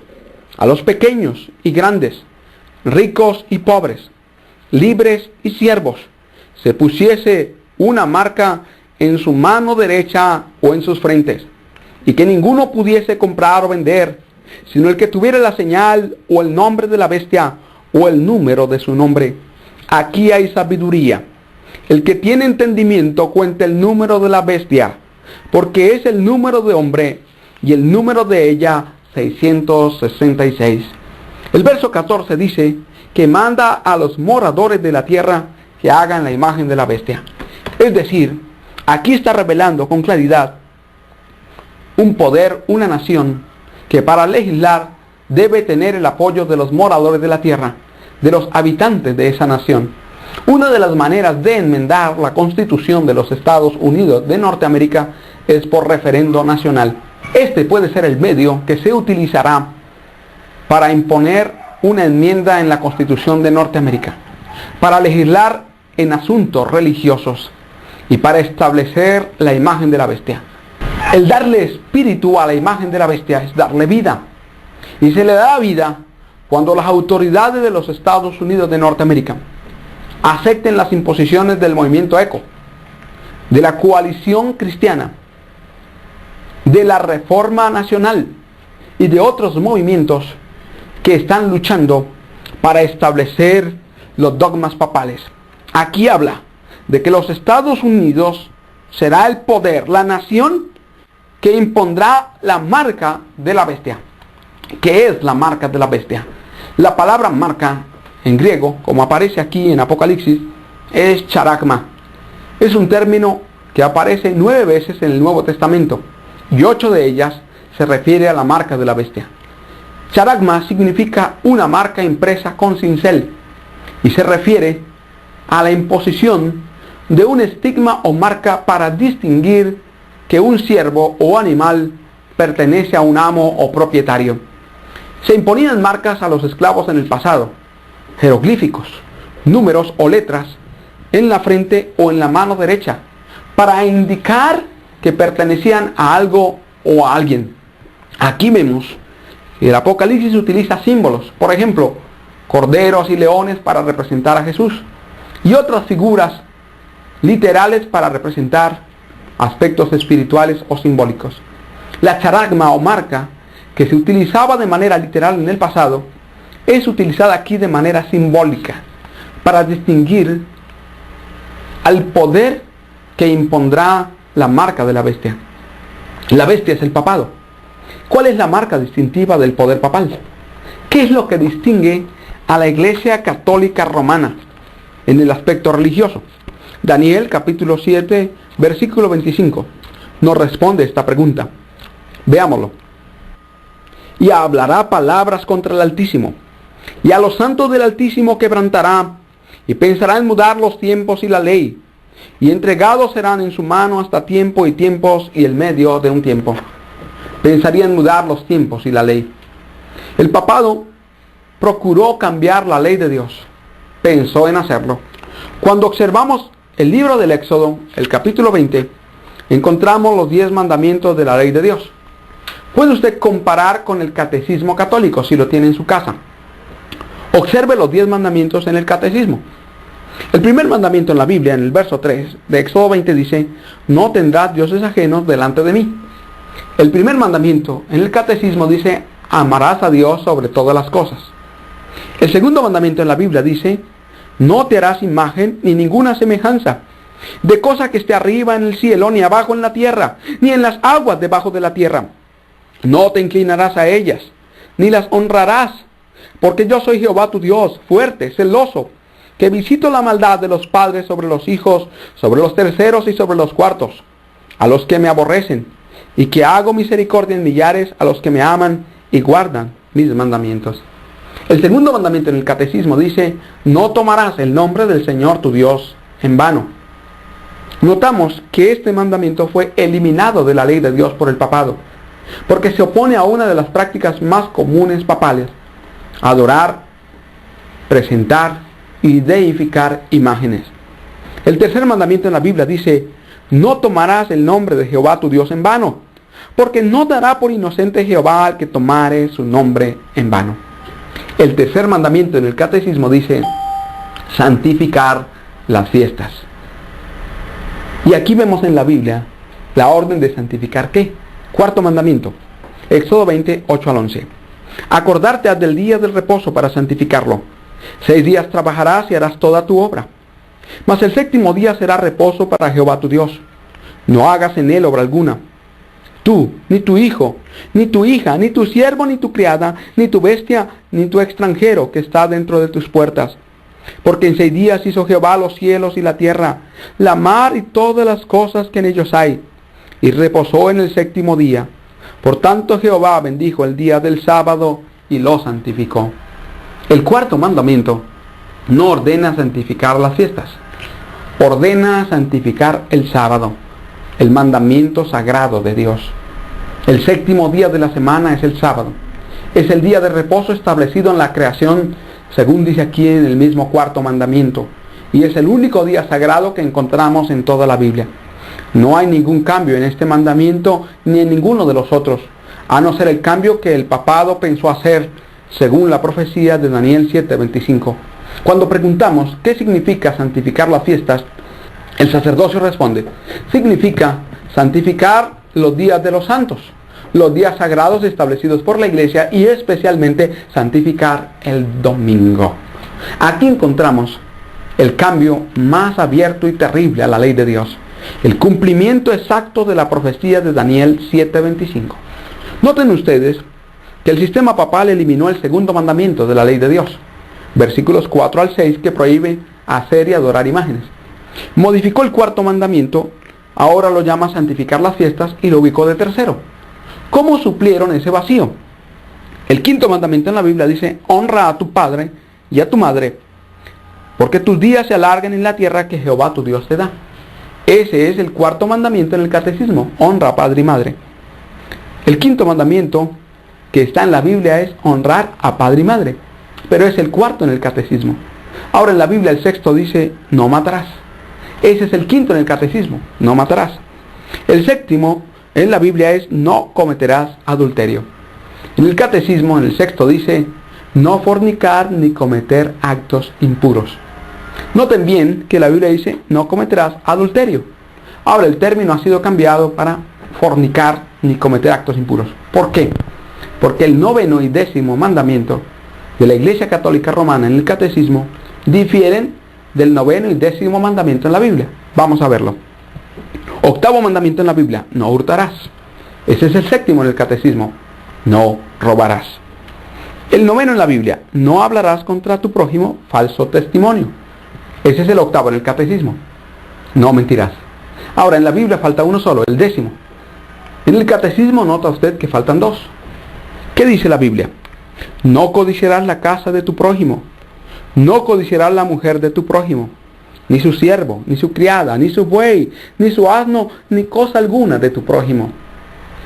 a los pequeños y grandes, ricos y pobres, libres y siervos, se pusiese una marca en su mano derecha o en sus frentes, y que ninguno pudiese comprar o vender, sino el que tuviera la señal o el nombre de la bestia o el número de su nombre. Aquí hay sabiduría. El que tiene entendimiento cuenta el número de la bestia, porque es el número de hombre, y el número de ella 666. El verso 14 dice que manda a los moradores de la tierra que hagan la imagen de la bestia. Es decir, aquí está revelando con claridad un poder, una nación, que para legislar debe tener el apoyo de los moradores de la tierra, de los habitantes de esa nación. Una de las maneras de enmendar la Constitución de los Estados Unidos de Norteamérica es por referendo nacional. Este puede ser el medio que se utilizará para imponer una enmienda en la Constitución de Norteamérica, para legislar en asuntos religiosos y para establecer la imagen de la bestia. El darle espíritu a la imagen de la bestia es darle vida. Y se le da vida cuando las autoridades de los Estados Unidos de Norteamérica acepten las imposiciones del movimiento ECO, de la coalición cristiana, de la Reforma Nacional y de otros movimientos que están luchando para establecer los dogmas papales. Aquí habla de que los Estados Unidos será el poder, la nación que impondrá la marca de la bestia. ¿Qué es la marca de la bestia? La palabra marca en griego, como aparece aquí en Apocalipsis, es charagma. Es un término que aparece 9 veces en el Nuevo Testamento y 8 de ellas se refiere a la marca de la bestia. Charagma significa una marca impresa con cincel y se refiere a la imposición de un estigma o marca para distinguir que un siervo o animal pertenece a un amo o propietario. Se imponían marcas a los esclavos en el pasado, jeroglíficos, números o letras en la frente o en la mano derecha, para indicar que pertenecían a algo o a alguien. Aquí vemos que el Apocalipsis utiliza símbolos, por ejemplo, corderos y leones para representar a Jesús, y otras figuras literales para representar aspectos espirituales o simbólicos. La charagma o marca, que se utilizaba de manera literal en el pasado, es utilizada aquí de manera simbólica para distinguir al poder que impondrá la marca de la bestia. La bestia es el papado. ¿Cuál es la marca distintiva del poder papal? ¿Qué es lo que distingue a la Iglesia Católica Romana en el aspecto religioso? Daniel capítulo 7, versículo 25 nos responde esta pregunta. Veámoslo. Y hablará palabras contra el Altísimo, y a los santos del Altísimo quebrantará, y pensará en mudar los tiempos y la ley, y entregados serán en su mano hasta tiempo y tiempos y el medio de un tiempo. Pensaría en mudar los tiempos y la ley. El papado procuró cambiar la ley de Dios. Pensó en hacerlo. Cuando observamos el libro del Éxodo, el capítulo 20, encontramos los 10 mandamientos de la ley de Dios. Puede usted comparar con el catecismo católico si lo tiene en su casa. Observe los 10 mandamientos en el catecismo. El primer mandamiento en la Biblia, en el verso 3 de Éxodo 20, dice: no tendrás dioses ajenos delante de mí. El primer mandamiento en el catecismo dice: amarás a Dios sobre todas las cosas. El segundo mandamiento en la Biblia dice: no te harás imagen ni ninguna semejanza de cosa que esté arriba en el cielo, ni abajo en la tierra, ni en las aguas debajo de la tierra. No te inclinarás a ellas, ni las honrarás, porque yo soy Jehová tu Dios, fuerte, celoso, que visito la maldad de los padres sobre los hijos, sobre los terceros y sobre los cuartos, a los que me aborrecen, y que hago misericordia en millares a los que me aman y guardan mis mandamientos. El segundo mandamiento en el catecismo dice: no tomarás el nombre del Señor tu Dios en vano. Notamos que este mandamiento fue eliminado de la ley de Dios por el papado, porque se opone a una de las prácticas más comunes papales: adorar, presentar y deificar imágenes. El tercer mandamiento en la Biblia dice: no tomarás el nombre de Jehová tu Dios en vano, porque no dará por inocente Jehová al que tomare su nombre en vano. El tercer mandamiento en el catecismo dice: santificar las fiestas. Y aquí vemos en la Biblia la orden de santificar ¿qué? Cuarto mandamiento, Éxodo 20, 8 al 11. Acordarte has del día del reposo para santificarlo. 6 días trabajarás y harás toda tu obra. Mas el séptimo día será reposo para Jehová tu Dios. No hagas en él obra alguna. tú, ni tu hijo, ni tu hija, ni tu siervo, ni tu criada, ni tu bestia, ni tu extranjero que está dentro de tus puertas. Porque en 6 días hizo Jehová los cielos y la tierra, la mar y todas las cosas que en ellos hay, y reposó en el 7º día. Por tanto Jehová bendijo el día del sábado y lo santificó. El 4º mandamiento no ordena santificar las fiestas, ordena santificar el sábado, el mandamiento sagrado de Dios. El 7º día de la semana es el sábado. Es el día de reposo establecido en la creación, según dice aquí en el mismo 4º mandamiento. Y es el único día sagrado que encontramos en toda la Biblia. No hay ningún cambio en este mandamiento ni en ninguno de los otros, a no ser el cambio que el papado pensó hacer, según la profecía de Daniel 7:25. Cuando preguntamos qué significa santificar las fiestas, el sacerdocio responde: significa santificar los días de los santos, los días sagrados establecidos por la iglesia, y especialmente santificar el domingo. Aquí encontramos el cambio más abierto y terrible a la ley de Dios, el cumplimiento exacto de la profecía de Daniel 7:25. Noten ustedes que el sistema papal eliminó el 2º mandamiento de la ley de Dios, versículos 4 al 6, que prohíbe hacer y adorar imágenes. Modificó el 4º mandamiento, ahora lo llama santificar las fiestas, y lo ubicó de tercero. ¿Cómo suplieron ese vacío? El 5º mandamiento en la Biblia dice: honra a tu padre y a tu madre, porque tus días se alarguen en la tierra que Jehová tu Dios te da. Ese es el 4º mandamiento en el catecismo: honra a padre y madre. El 5º mandamiento que está en la Biblia es honrar a padre y madre, pero es el 4º en el catecismo. Ahora en la Biblia el 6º dice: no matarás. Ese es el 5º en el catecismo: no matarás. El 7º en la Biblia es: no cometerás adulterio. En el catecismo, en el 6º dice: no fornicar ni cometer actos impuros. Noten bien que la Biblia dice: no cometerás adulterio. Ahora el término ha sido cambiado para fornicar ni cometer actos impuros. ¿Por qué? Porque el 9º y 10º mandamiento de la Iglesia Católica Romana en el catecismo difieren del 9º y 10º mandamiento en la Biblia. Vamos a verlo. 8º mandamiento en la Biblia: no hurtarás. Ese es el 7º en el catecismo: no robarás. El 9º en la Biblia: no hablarás contra tu prójimo falso testimonio. Ese es el 8º en el catecismo: no mentirás. Ahora en la Biblia falta uno solo, el 10º. En el catecismo nota usted que faltan 2. ¿Qué dice la Biblia? No codiciarás la casa de tu prójimo, no codiciarás la mujer de tu prójimo, ni su siervo, ni su criada, ni su buey, ni su asno, ni cosa alguna de tu prójimo.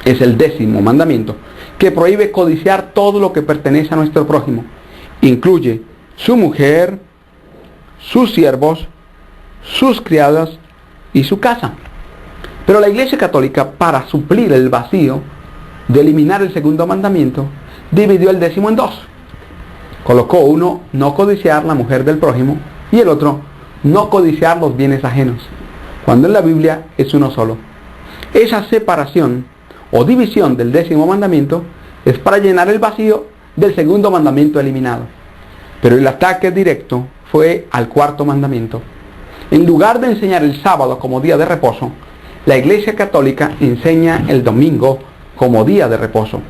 Es el 10º mandamiento, que prohíbe codiciar todo lo que pertenece a nuestro prójimo. Incluye su mujer, sus siervos, sus criadas y su casa. Pero la Iglesia Católica, para suplir el vacío de eliminar el 2º mandamiento, dividió el 10º en 2. Colocó uno: no codiciar la mujer del prójimo, y el otro: no codiciar los bienes ajenos, cuando en la Biblia es uno solo. Esa separación o división del 10º mandamiento es para llenar el vacío del 2º mandamiento eliminado. Pero el ataque directo fue al 4º mandamiento. En lugar de enseñar el sábado como día de reposo, la Iglesia Católica enseña el domingo como día de reposo.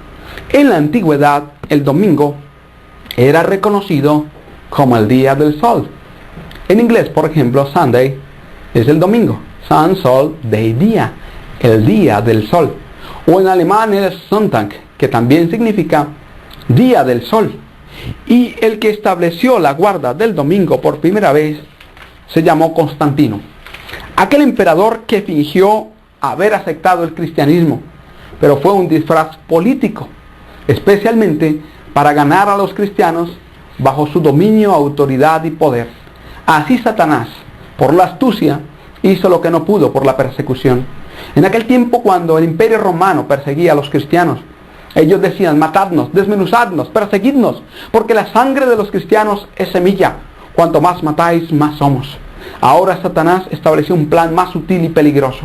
En la antigüedad, el domingo era reconocido como el día del sol. En inglés, por ejemplo, Sunday es el domingo. Sun, sol, day, día, el día del sol. O en alemán es Sonntag, que también significa día del sol. Y el que estableció la guarda del domingo por primera vez se llamó Constantino. Aquel emperador que fingió haber aceptado el cristianismo, pero fue un disfraz político, especialmente para ganar a los cristianos bajo su dominio, autoridad y poder. Así Satanás, por la astucia, hizo lo que no pudo por la persecución. En aquel tiempo, cuando el imperio romano perseguía a los cristianos, ellos decían: matadnos, desmenuzadnos, perseguidnos, porque la sangre de los cristianos es semilla. Cuanto más matáis, más somos. Ahora Satanás estableció un plan más sutil y peligroso.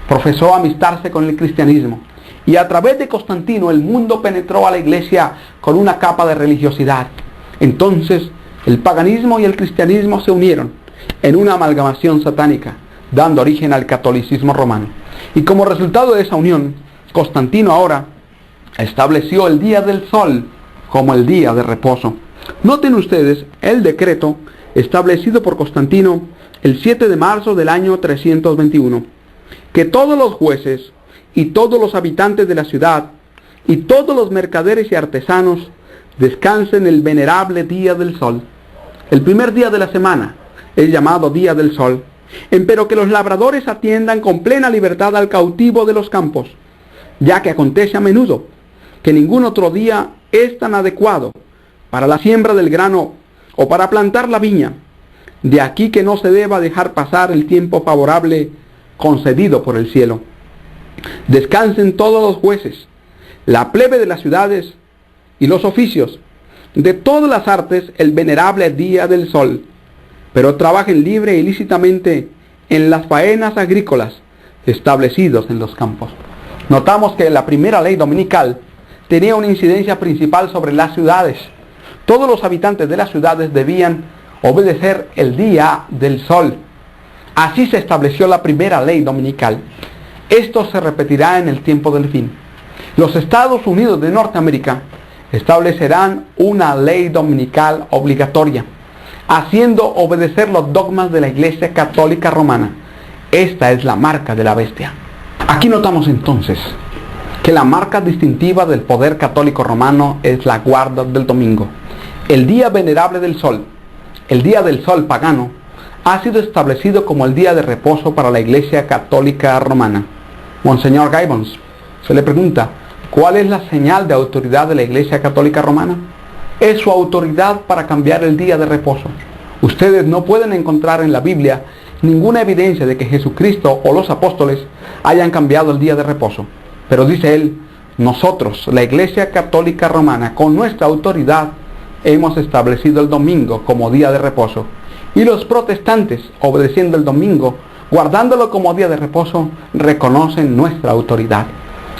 Profesó amistarse con el cristianismo, y a través de Constantino el mundo penetró a la iglesia con una capa de religiosidad. Entonces el paganismo y el cristianismo se unieron en una amalgamación satánica, dando origen al catolicismo romano. Y como resultado de esa unión, Constantino ahora estableció el día del sol como el día de reposo. Noten ustedes el decreto establecido por Constantino el 7 de marzo del año 321, que todos los jueces y todos los habitantes de la ciudad y todos los mercaderes y artesanos descansen el venerable día del sol. El primer día de la semana es llamado día del sol, empero que los labradores atiendan con plena libertad al cautivo de los campos, ya que acontece a menudo que ningún otro día es tan adecuado para la siembra del grano o para plantar la viña. De aquí que no se deba dejar pasar el tiempo favorable concedido por el cielo. Descansen todos los jueces, la plebe de las ciudades y los oficios de todas las artes el venerable día del sol, pero trabajen libre y lícitamente en las faenas agrícolas establecidos en los campos. Notamos que la primera ley dominical tenía una incidencia principal sobre las ciudades. Todos los habitantes de las ciudades debían obedecer el día del sol. Así se estableció la primera ley dominical. Esto se repetirá en el tiempo del fin. Los Estados Unidos de Norteamérica establecerán una ley dominical obligatoria, haciendo obedecer los dogmas de la Iglesia Católica Romana. Esta es la marca de la bestia. Aquí notamos entonces que la marca distintiva del poder católico romano es la guarda del domingo. El día venerable del sol, el día del sol pagano, ha sido establecido como el día de reposo para la Iglesia Católica Romana. Monseñor Gibbons se le pregunta, ¿cuál es la señal de autoridad de la Iglesia Católica Romana? Es su autoridad para cambiar el día de reposo. Ustedes no pueden encontrar en la Biblia ninguna evidencia de que Jesucristo o los apóstoles hayan cambiado el día de reposo. Pero dice él, nosotros, la Iglesia Católica Romana, con nuestra autoridad, hemos establecido el domingo como día de reposo. Y los protestantes, obedeciendo el domingo, guardándolo como día de reposo, reconocen nuestra autoridad.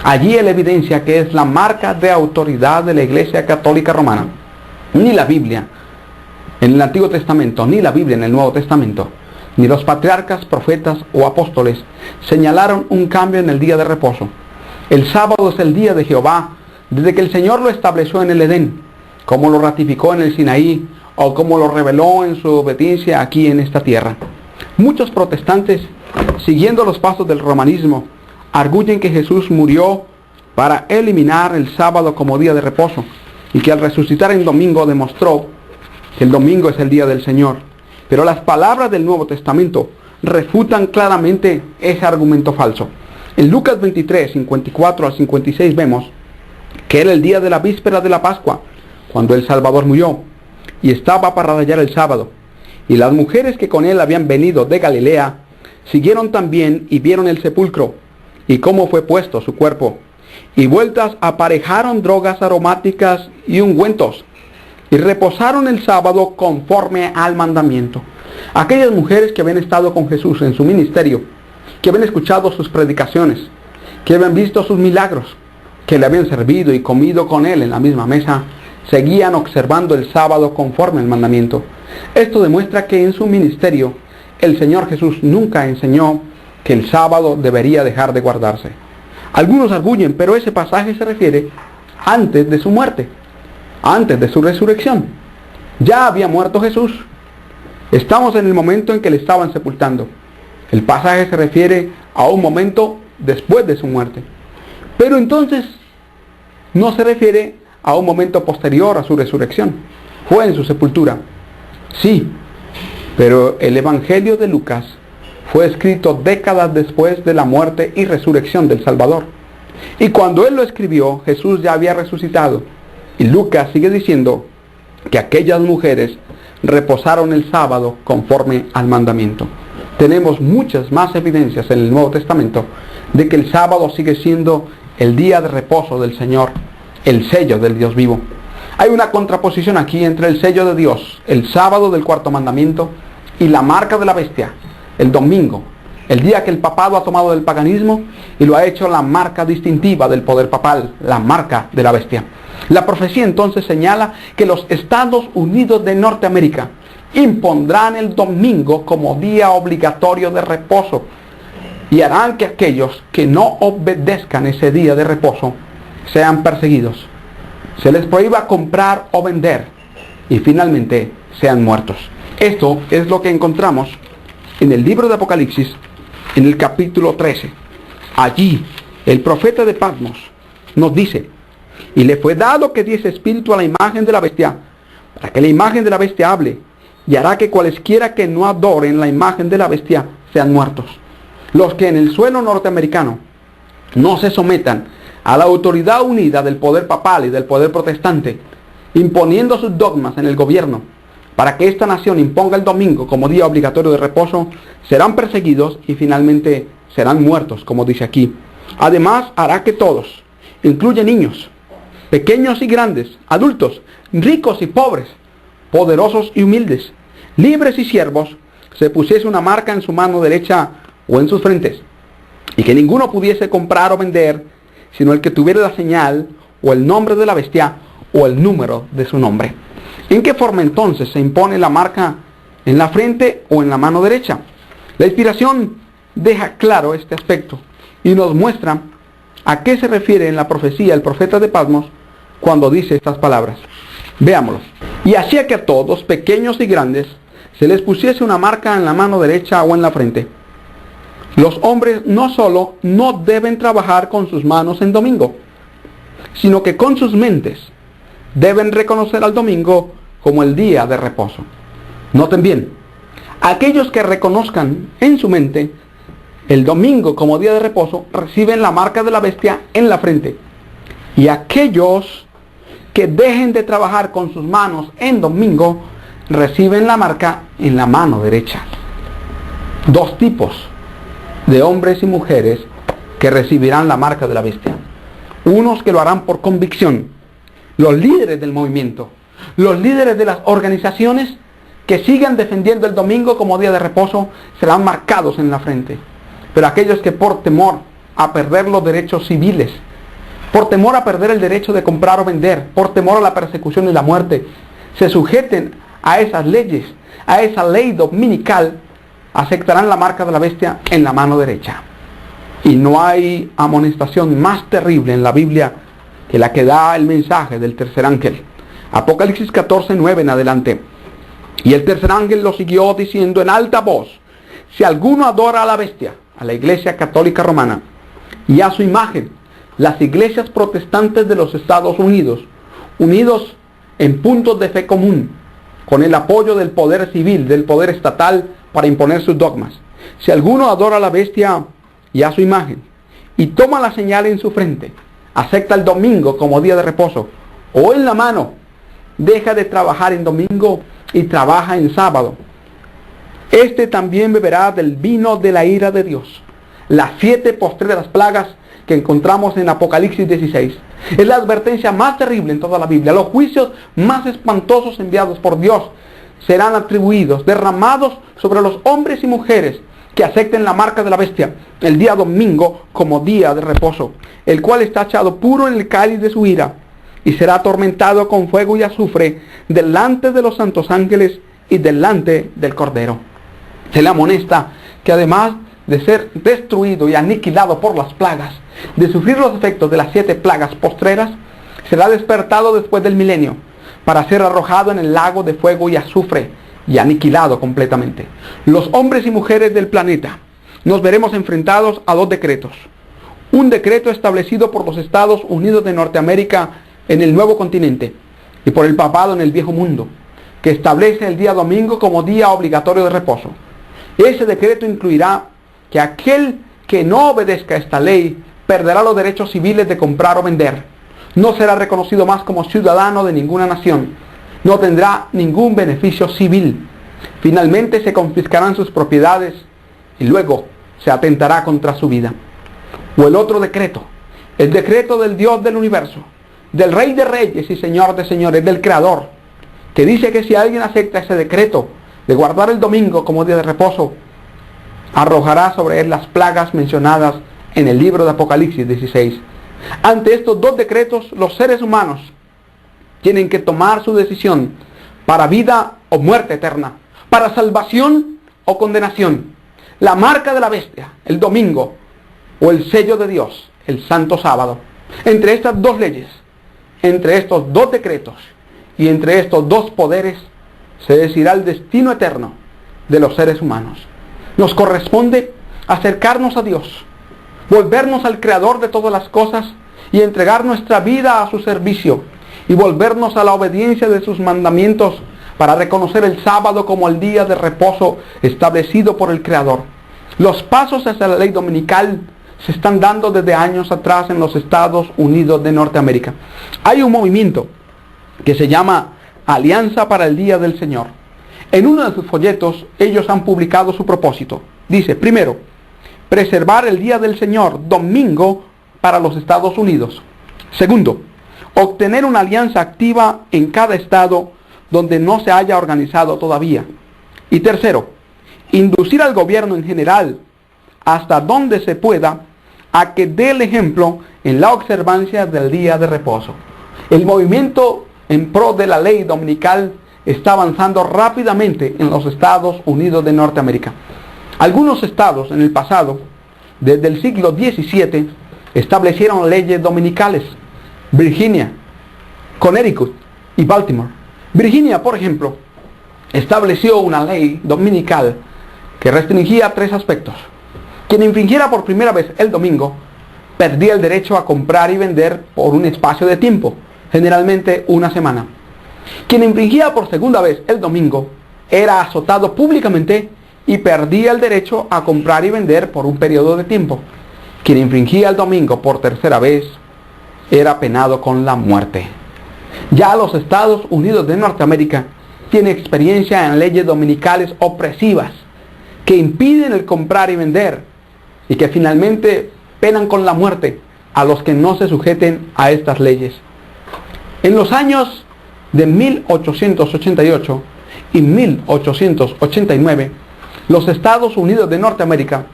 Allí él evidencia que es la marca de autoridad de la Iglesia Católica Romana. Ni la Biblia en el Antiguo Testamento, ni la Biblia en el Nuevo Testamento, ni los patriarcas, profetas o apóstoles señalaron un cambio en el día de reposo. El sábado es el día de Jehová desde que el Señor lo estableció en el Edén, como lo ratificó en el Sinaí o como lo reveló en su obediencia aquí en esta tierra. Muchos protestantes, siguiendo los pasos del romanismo, arguyen que Jesús murió para eliminar el sábado como día de reposo y que al resucitar en domingo demostró que el domingo es el día del Señor. Pero las palabras del Nuevo Testamento refutan claramente ese argumento falso. En Lucas 23, 54 al 56 vemos que era el día de la víspera de la Pascua, cuando el Salvador murió, y estaba para rayar el sábado. Y las mujeres que con él habían venido de Galilea, siguieron también y vieron el sepulcro, y cómo fue puesto su cuerpo. Y vueltas aparejaron drogas aromáticas y ungüentos, y reposaron el sábado conforme al mandamiento. Aquellas mujeres que habían estado con Jesús en su ministerio, que habían escuchado sus predicaciones, que habían visto sus milagros, que le habían servido y comido con él en la misma mesa, seguían observando el sábado conforme al mandamiento. Esto demuestra que en su ministerio el Señor Jesús nunca enseñó que el sábado debería dejar de guardarse. Algunos arguyen, pero ese pasaje se refiere antes de su muerte, antes de su resurrección. Ya había muerto Jesús. Estamos en el momento en que le estaban sepultando. El pasaje se refiere a un momento después de su muerte. Pero entonces no se refiere a un momento posterior a su resurrección. Fue en su sepultura. Sí, pero el Evangelio de Lucas fue escrito décadas después de la muerte y resurrección del Salvador. Y cuando él lo escribió, Jesús ya había resucitado. Y Lucas sigue diciendo que aquellas mujeres reposaron el sábado conforme al mandamiento. Tenemos muchas más evidencias en el Nuevo Testamento de que el sábado sigue siendo el día de reposo del Señor, el sello del Dios vivo. Hay una contraposición aquí entre el sello de Dios, el sábado del cuarto mandamiento, y la marca de la bestia, el domingo, el día que el papado ha tomado del paganismo y lo ha hecho la marca distintiva del poder papal, la marca de la bestia. La profecía entonces señala que los Estados Unidos de Norteamérica impondrán el domingo como día obligatorio de reposo. y harán que aquellos que no obedezcan ese día de reposo sean perseguidos. Se les prohíba comprar o vender y finalmente sean muertos. Esto es lo que encontramos en el libro de Apocalipsis, en el capítulo 13. Allí el profeta de Patmos nos dice: y le fue dado que diese espíritu a la imagen de la bestia, para que la imagen de la bestia hable, y hará que cualesquiera que no adoren la imagen de la bestia sean muertos. Los que en el suelo norteamericano no se sometan a la autoridad unida del poder papal y del poder protestante, imponiendo sus dogmas en el gobierno, para que esta nación imponga el domingo como día obligatorio de reposo, serán perseguidos y finalmente serán muertos, como dice aquí. Además, hará que todos, incluye niños, pequeños y grandes, adultos, ricos y pobres, poderosos y humildes, libres y siervos, se pusiese una marca en su mano derecha o en sus frentes, y que ninguno pudiese comprar o vender, sino el que tuviera la señal o el nombre de la bestia o el número de su nombre. ¿En qué forma entonces se impone la marca? ¿En la frente o en la mano derecha? La inspiración deja claro este aspecto y nos muestra a qué se refiere en la profecía el profeta de Patmos cuando dice estas palabras. Veámoslo. Y hacía que a todos, pequeños y grandes, se les pusiese una marca en la mano derecha o en la frente. Los hombres no solo no deben trabajar con sus manos en domingo, sino que con sus mentes deben reconocer al domingo como el día de reposo. Noten bien, aquellos que reconozcan en su mente el domingo como día de reposo reciben la marca de la bestia en la frente. Y aquellos que dejen de trabajar con sus manos en domingo reciben la marca en la mano derecha. Dos tipos de hombres y mujeres que recibirán la marca de la bestia. Unos que lo harán por convicción, los líderes del movimiento, los líderes de las organizaciones que sigan defendiendo el domingo como día de reposo serán marcados en la frente. Pero aquellos que por temor a perder los derechos civiles, por temor a perder el derecho de comprar o vender, por temor a la persecución y la muerte, se sujeten a esas leyes, a esa ley dominical, aceptarán la marca de la bestia en la mano derecha. Y no hay amonestación más terrible en la Biblia que la que da el mensaje del tercer ángel. Apocalipsis 14:9 en adelante. Y el tercer ángel lo siguió diciendo en alta voz: si alguno adora a la bestia, a la Iglesia Católica Romana, y a su imagen, las iglesias protestantes de los Estados Unidos, unidos en puntos de fe común, con el apoyo del poder civil, del poder estatal, para imponer sus dogmas. Si alguno adora a la bestia y a su imagen, y toma la señal en su frente, acepta el domingo como día de reposo, o en la mano, deja de trabajar en domingo y trabaja en sábado, este también beberá del vino de la ira de Dios. Las 7 postreras plagas que encontramos en Apocalipsis 16. Es la advertencia más terrible en toda la Biblia. Los juicios más espantosos enviados por Dios serán atribuidos, derramados sobre los hombres y mujeres que acepten la marca de la bestia el día domingo como día de reposo, el cual está echado puro en el cáliz de su ira, y será atormentado con fuego y azufre delante de los santos ángeles y delante del Cordero. Se le amonesta que además de ser destruido y aniquilado por las plagas, de sufrir los efectos de las 7 plagas postreras, será despertado después del milenio para ser arrojado en el lago de fuego y azufre y aniquilado completamente. Los hombres y mujeres del planeta nos veremos enfrentados a 2 decretos. Un decreto establecido por los Estados Unidos de Norteamérica en el nuevo continente y por el papado en el viejo mundo, que establece el día domingo como día obligatorio de reposo. Ese decreto incluirá que aquel que no obedezca esta ley perderá los derechos civiles de comprar o vender. No será reconocido más como ciudadano de ninguna nación. No tendrá ningún beneficio civil. Finalmente se confiscarán sus propiedades y luego se atentará contra su vida. O el otro decreto, el decreto del Dios del universo, del Rey de Reyes y Señor de Señores, del Creador, que dice que si alguien acepta ese decreto de guardar el domingo como día de reposo, arrojará sobre él las plagas mencionadas en el libro de Apocalipsis 16. Ante estos 2 decretos, los seres humanos tienen que tomar su decisión para vida o muerte eterna, para salvación o condenación. la marca de la bestia, el domingo, o el sello de Dios, el santo sábado. Entre estas dos leyes, entre estos dos decretos y entre estos dos poderes se decidirá el destino eterno de los seres humanos. Nos corresponde acercarnos a Dios, volvernos al Creador de todas las cosas y entregar nuestra vida a su servicio y volvernos a la obediencia de sus mandamientos para reconocer el sábado como el día de reposo establecido por el Creador. Los pasos hacia la ley dominical se están dando desde años atrás en los Estados Unidos de Norteamérica. Hay un movimiento que se llama Alianza para el Día del Señor. En uno de sus folletos ellos han publicado su propósito. Dice, primero, preservar el Día del Señor, domingo, para los Estados Unidos. Segundo, obtener una alianza activa en cada estado donde no se haya organizado todavía. Y tercero, inducir al gobierno en general, hasta donde se pueda, a que dé el ejemplo en la observancia del día de reposo. El movimiento en pro de la ley dominical está avanzando rápidamente en los Estados Unidos de Norteamérica. Algunos estados en el pasado, desde el siglo XVII, establecieron leyes dominicales. Virginia, Connecticut y Baltimore. Virginia, por ejemplo, estableció una ley dominical que restringía tres aspectos. Quien infringiera por primera vez el domingo perdía el derecho a comprar y vender por un espacio de tiempo, generalmente una semana. Quien infringía por segunda vez el domingo era azotado públicamente y perdía el derecho a comprar y vender por un periodo de tiempo. Quien infringía el domingo por tercera vez era penado con la muerte. Ya los Estados Unidos de Norteamérica tienen experiencia en leyes dominicales opresivas que impiden el comprar y vender y que finalmente penan con la muerte a los que no se sujeten a estas leyes. En los años de 1888 y 1889, los Estados Unidos de Norteamérica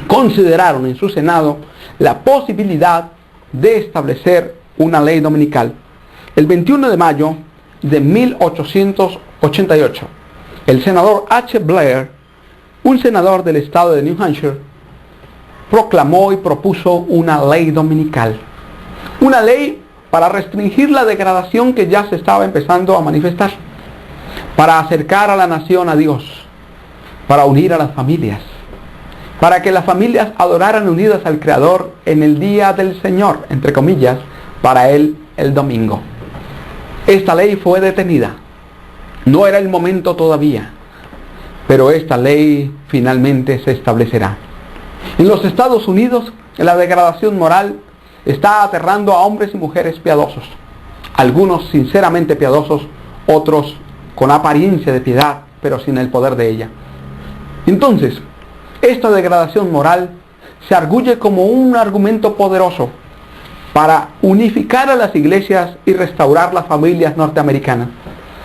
consideraron en su Senado la posibilidad de establecer una ley dominical. El 21 de mayo de 1888, el senador H. Blair, un senador del estado de New Hampshire, proclamó y propuso una ley dominical. Una ley para restringir la degradación que ya se estaba empezando a manifestar, para acercar a la nación a Dios, para unir a las familias, para que las familias adoraran unidas al Creador en el día del Señor, entre comillas, para él el domingo. Esta ley fue detenida. No era el momento todavía, pero esta ley finalmente se establecerá. En los Estados Unidos, la degradación moral está aterrando a hombres y mujeres piadosos. Algunos sinceramente piadosos, otros con apariencia de piedad, pero sin el poder de ella. Entonces, esta degradación moral se arguye como un argumento poderoso para unificar a las iglesias y restaurar las familias norteamericanas.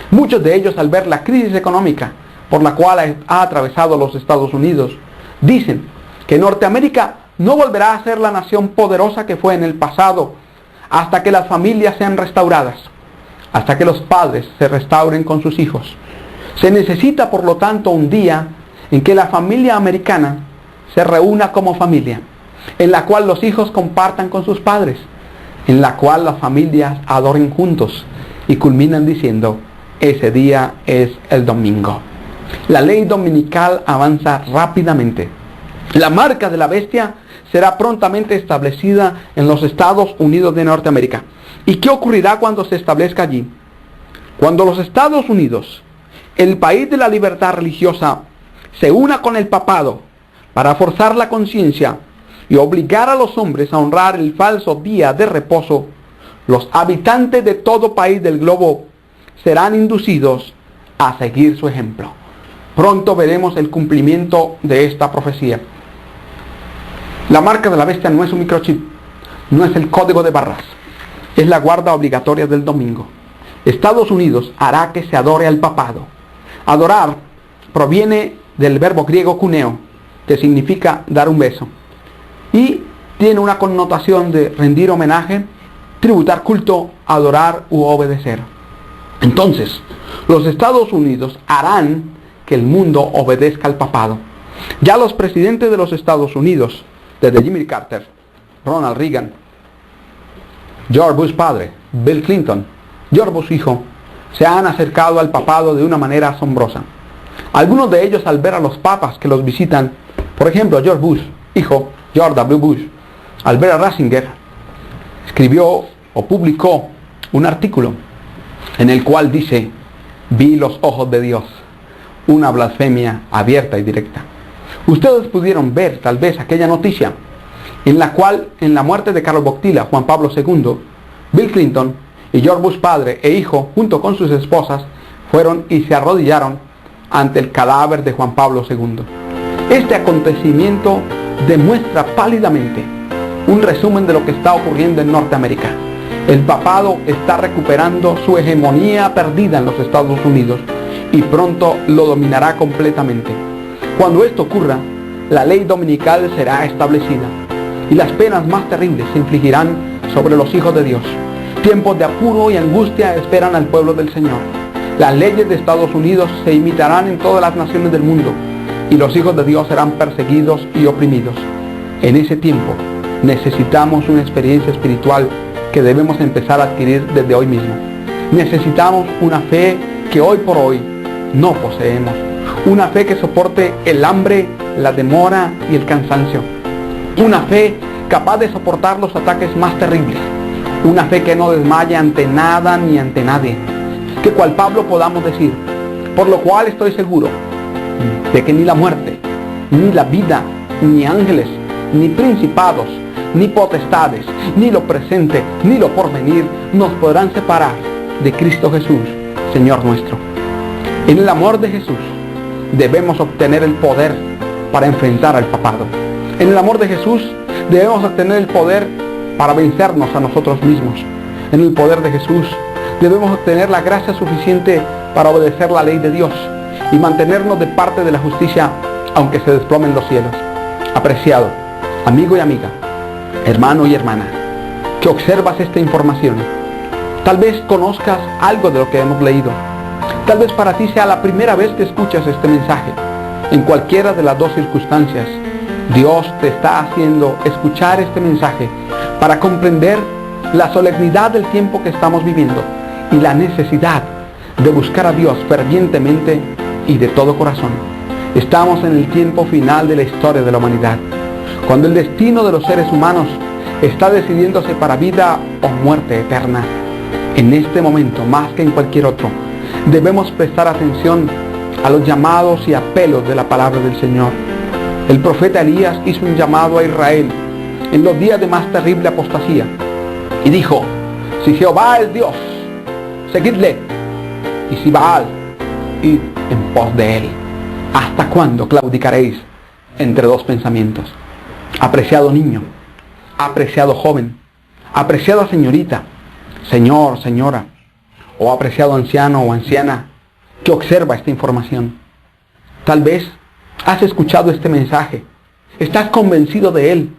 Muchos de ellos, al ver la crisis económica por la cual ha atravesado los Estados Unidos, dicen que Norteamérica no volverá a ser la nación poderosa que fue en el pasado hasta que las familias sean restauradas, hasta que los padres se restauren con sus hijos. Se necesita, por lo tanto, un día en que la familia americana se reúna como familia, en la cual los hijos compartan con sus padres, en la cual las familias adoren juntos y culminan diciendo, ese día es el domingo. La ley dominical avanza rápidamente. La marca de la bestia será prontamente establecida en los Estados Unidos de Norteamérica. ¿Y qué ocurrirá cuando se establezca allí? Cuando los Estados Unidos, el país de la libertad religiosa, se una con el papado para forzar la conciencia y obligar a los hombres a honrar el falso día de reposo, los habitantes de todo país del globo serán inducidos a seguir su ejemplo. Pronto veremos el cumplimiento de esta profecía. La marca de la bestia no es un microchip, no es el código de barras, es la guarda obligatoria del domingo. Estados Unidos hará que se adore al papado. Adorar proviene del verbo griego kuneo, que significa dar un beso, y tiene una connotación de rendir homenaje, tributar culto, adorar u obedecer. Entonces, los Estados Unidos harán que el mundo obedezca al papado. Ya los presidentes de los Estados Unidos, desde Jimmy Carter, Ronald Reagan, George Bush padre, Bill Clinton, George Bush hijo, se han acercado al papado de una manera asombrosa. Algunos de ellos, al ver a los papas que los visitan, por ejemplo George Bush hijo, George W. Bush, al ver a Ratzinger, escribió o publicó un artículo en el cual dice: vi los ojos de Dios, una blasfemia abierta y directa. Ustedes pudieron ver tal vez aquella noticia en la cual, en la muerte de Carlos Boctila, Juan Pablo II, Bill Clinton y George Bush padre e hijo, junto con sus esposas, fueron y se arrodillaron ante el cadáver de Juan Pablo II. Este acontecimiento demuestra pálidamente un resumen de lo que está ocurriendo en Norteamérica. El papado está recuperando su hegemonía perdida en los Estados Unidos y pronto lo dominará completamente. Cuando esto ocurra, la ley dominical será establecida y las penas más terribles se infligirán sobre los hijos de Dios. Tiempos de apuro y angustia esperan al pueblo del Señor. Las leyes de Estados Unidos se imitarán en todas las naciones del mundo y los hijos de Dios serán perseguidos y oprimidos. En ese tiempo necesitamos una experiencia espiritual que debemos empezar a adquirir desde hoy mismo. Necesitamos una fe que hoy por hoy no poseemos. Una fe que soporte el hambre, la demora y el cansancio. Una fe capaz de soportar los ataques más terribles. Una fe que no desmaye ante nada ni ante nadie. Que cual Pablo podamos decir: por lo cual estoy seguro de que ni la muerte, ni la vida, ni ángeles, ni principados, ni potestades, ni lo presente, ni lo porvenir, nos podrán separar de Cristo Jesús, Señor nuestro. En el amor de Jesús debemos obtener el poder para enfrentar al papado. En el amor de Jesús debemos obtener el poder para vencernos a nosotros mismos. En el poder de Jesús debemos obtener la gracia suficiente para obedecer la ley de Dios y mantenernos de parte de la justicia, aunque se desplomen los cielos. Apreciado amigo y amiga, hermano y hermana, que observas esta información, tal vez conozcas algo de lo que hemos leído. Tal vez para ti sea la primera vez que escuchas este mensaje. En cualquiera de las dos circunstancias, Dios te está haciendo escuchar este mensaje para comprender la solemnidad del tiempo que estamos viviendo y la necesidad de buscar a Dios fervientemente y de todo corazón. Estamos en el tiempo final de la historia de la humanidad, cuando el destino de los seres humanos está decidiéndose para vida o muerte eterna. En este momento, más que en cualquier otro, debemos prestar atención a los llamados y apelos de la palabra del Señor. El profeta Elías hizo un llamado a Israel en los días de más terrible apostasía y dijo: si Jehová es Dios, seguidle, y si Baal, id en pos de él. ¿Hasta cuándo claudicaréis entre dos pensamientos? Apreciado niño, apreciado joven, apreciada señorita, señor, señora, o apreciado anciano o anciana que observa esta información. Tal vez has escuchado este mensaje, estás convencido de él,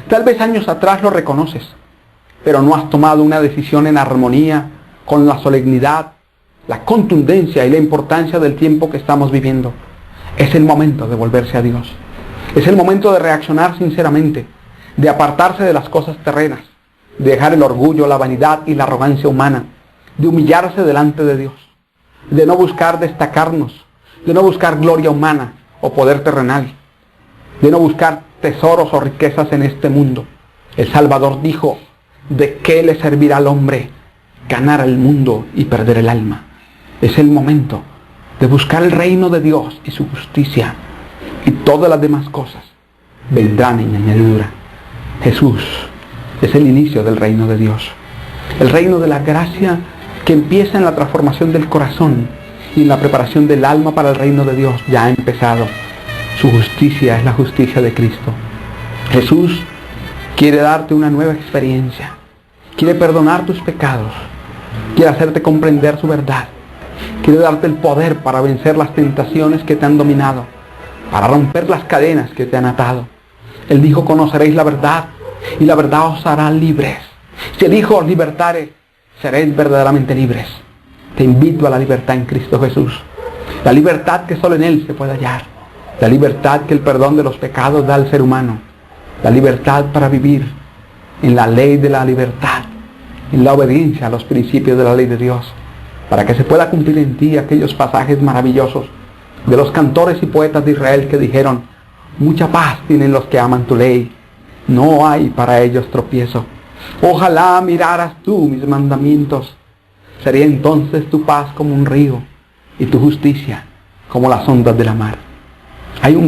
tal vez años atrás lo reconoces, pero no has tomado una decisión en armonía con la solemnidad, la contundencia y la importancia del tiempo que estamos viviendo. Es el momento de volverse a Dios. Es el momento de reaccionar sinceramente, de apartarse de las cosas terrenas, de dejar el orgullo, la vanidad y la arrogancia humana, de humillarse delante de Dios, de no buscar destacarnos, de no buscar gloria humana o poder terrenal, de no buscar tesoros o riquezas en este mundo. El Salvador dijo: ¿de qué le servirá al hombre ganar el mundo y perder el alma? Es el momento de buscar el reino de Dios y su justicia, y todas las demás cosas vendrán en añadidura. Jesús es el inicio del reino de Dios, el reino de la gracia que empieza en la transformación del corazón y en la preparación del alma para el reino de Dios. Ya ha empezado. Su justicia es la justicia de Cristo. Jesús quiere darte una nueva experiencia, quiere perdonar tus pecados, quiere hacerte comprender su verdad, quiere darte el poder para vencer las tentaciones que te han dominado, para romper las cadenas que te han atado. Él dijo: conoceréis la verdad y la verdad os hará libres. Si el Hijo os libertare, seréis verdaderamente libres. Te invito a la libertad en Cristo Jesús, la libertad que solo en Él se puede hallar. la libertad que el perdón de los pecados da al ser humano, la libertad para vivir en la ley de la libertad, en la obediencia a los principios de la ley de Dios, para que se pueda cumplir en ti aquellos pasajes maravillosos de los cantores y poetas de Israel que dijeron: mucha paz tienen los que aman tu ley, no hay para ellos tropiezo. Ojalá miraras tú mis mandamientos, sería entonces tu paz como un río y tu justicia como las ondas de la mar. Hay un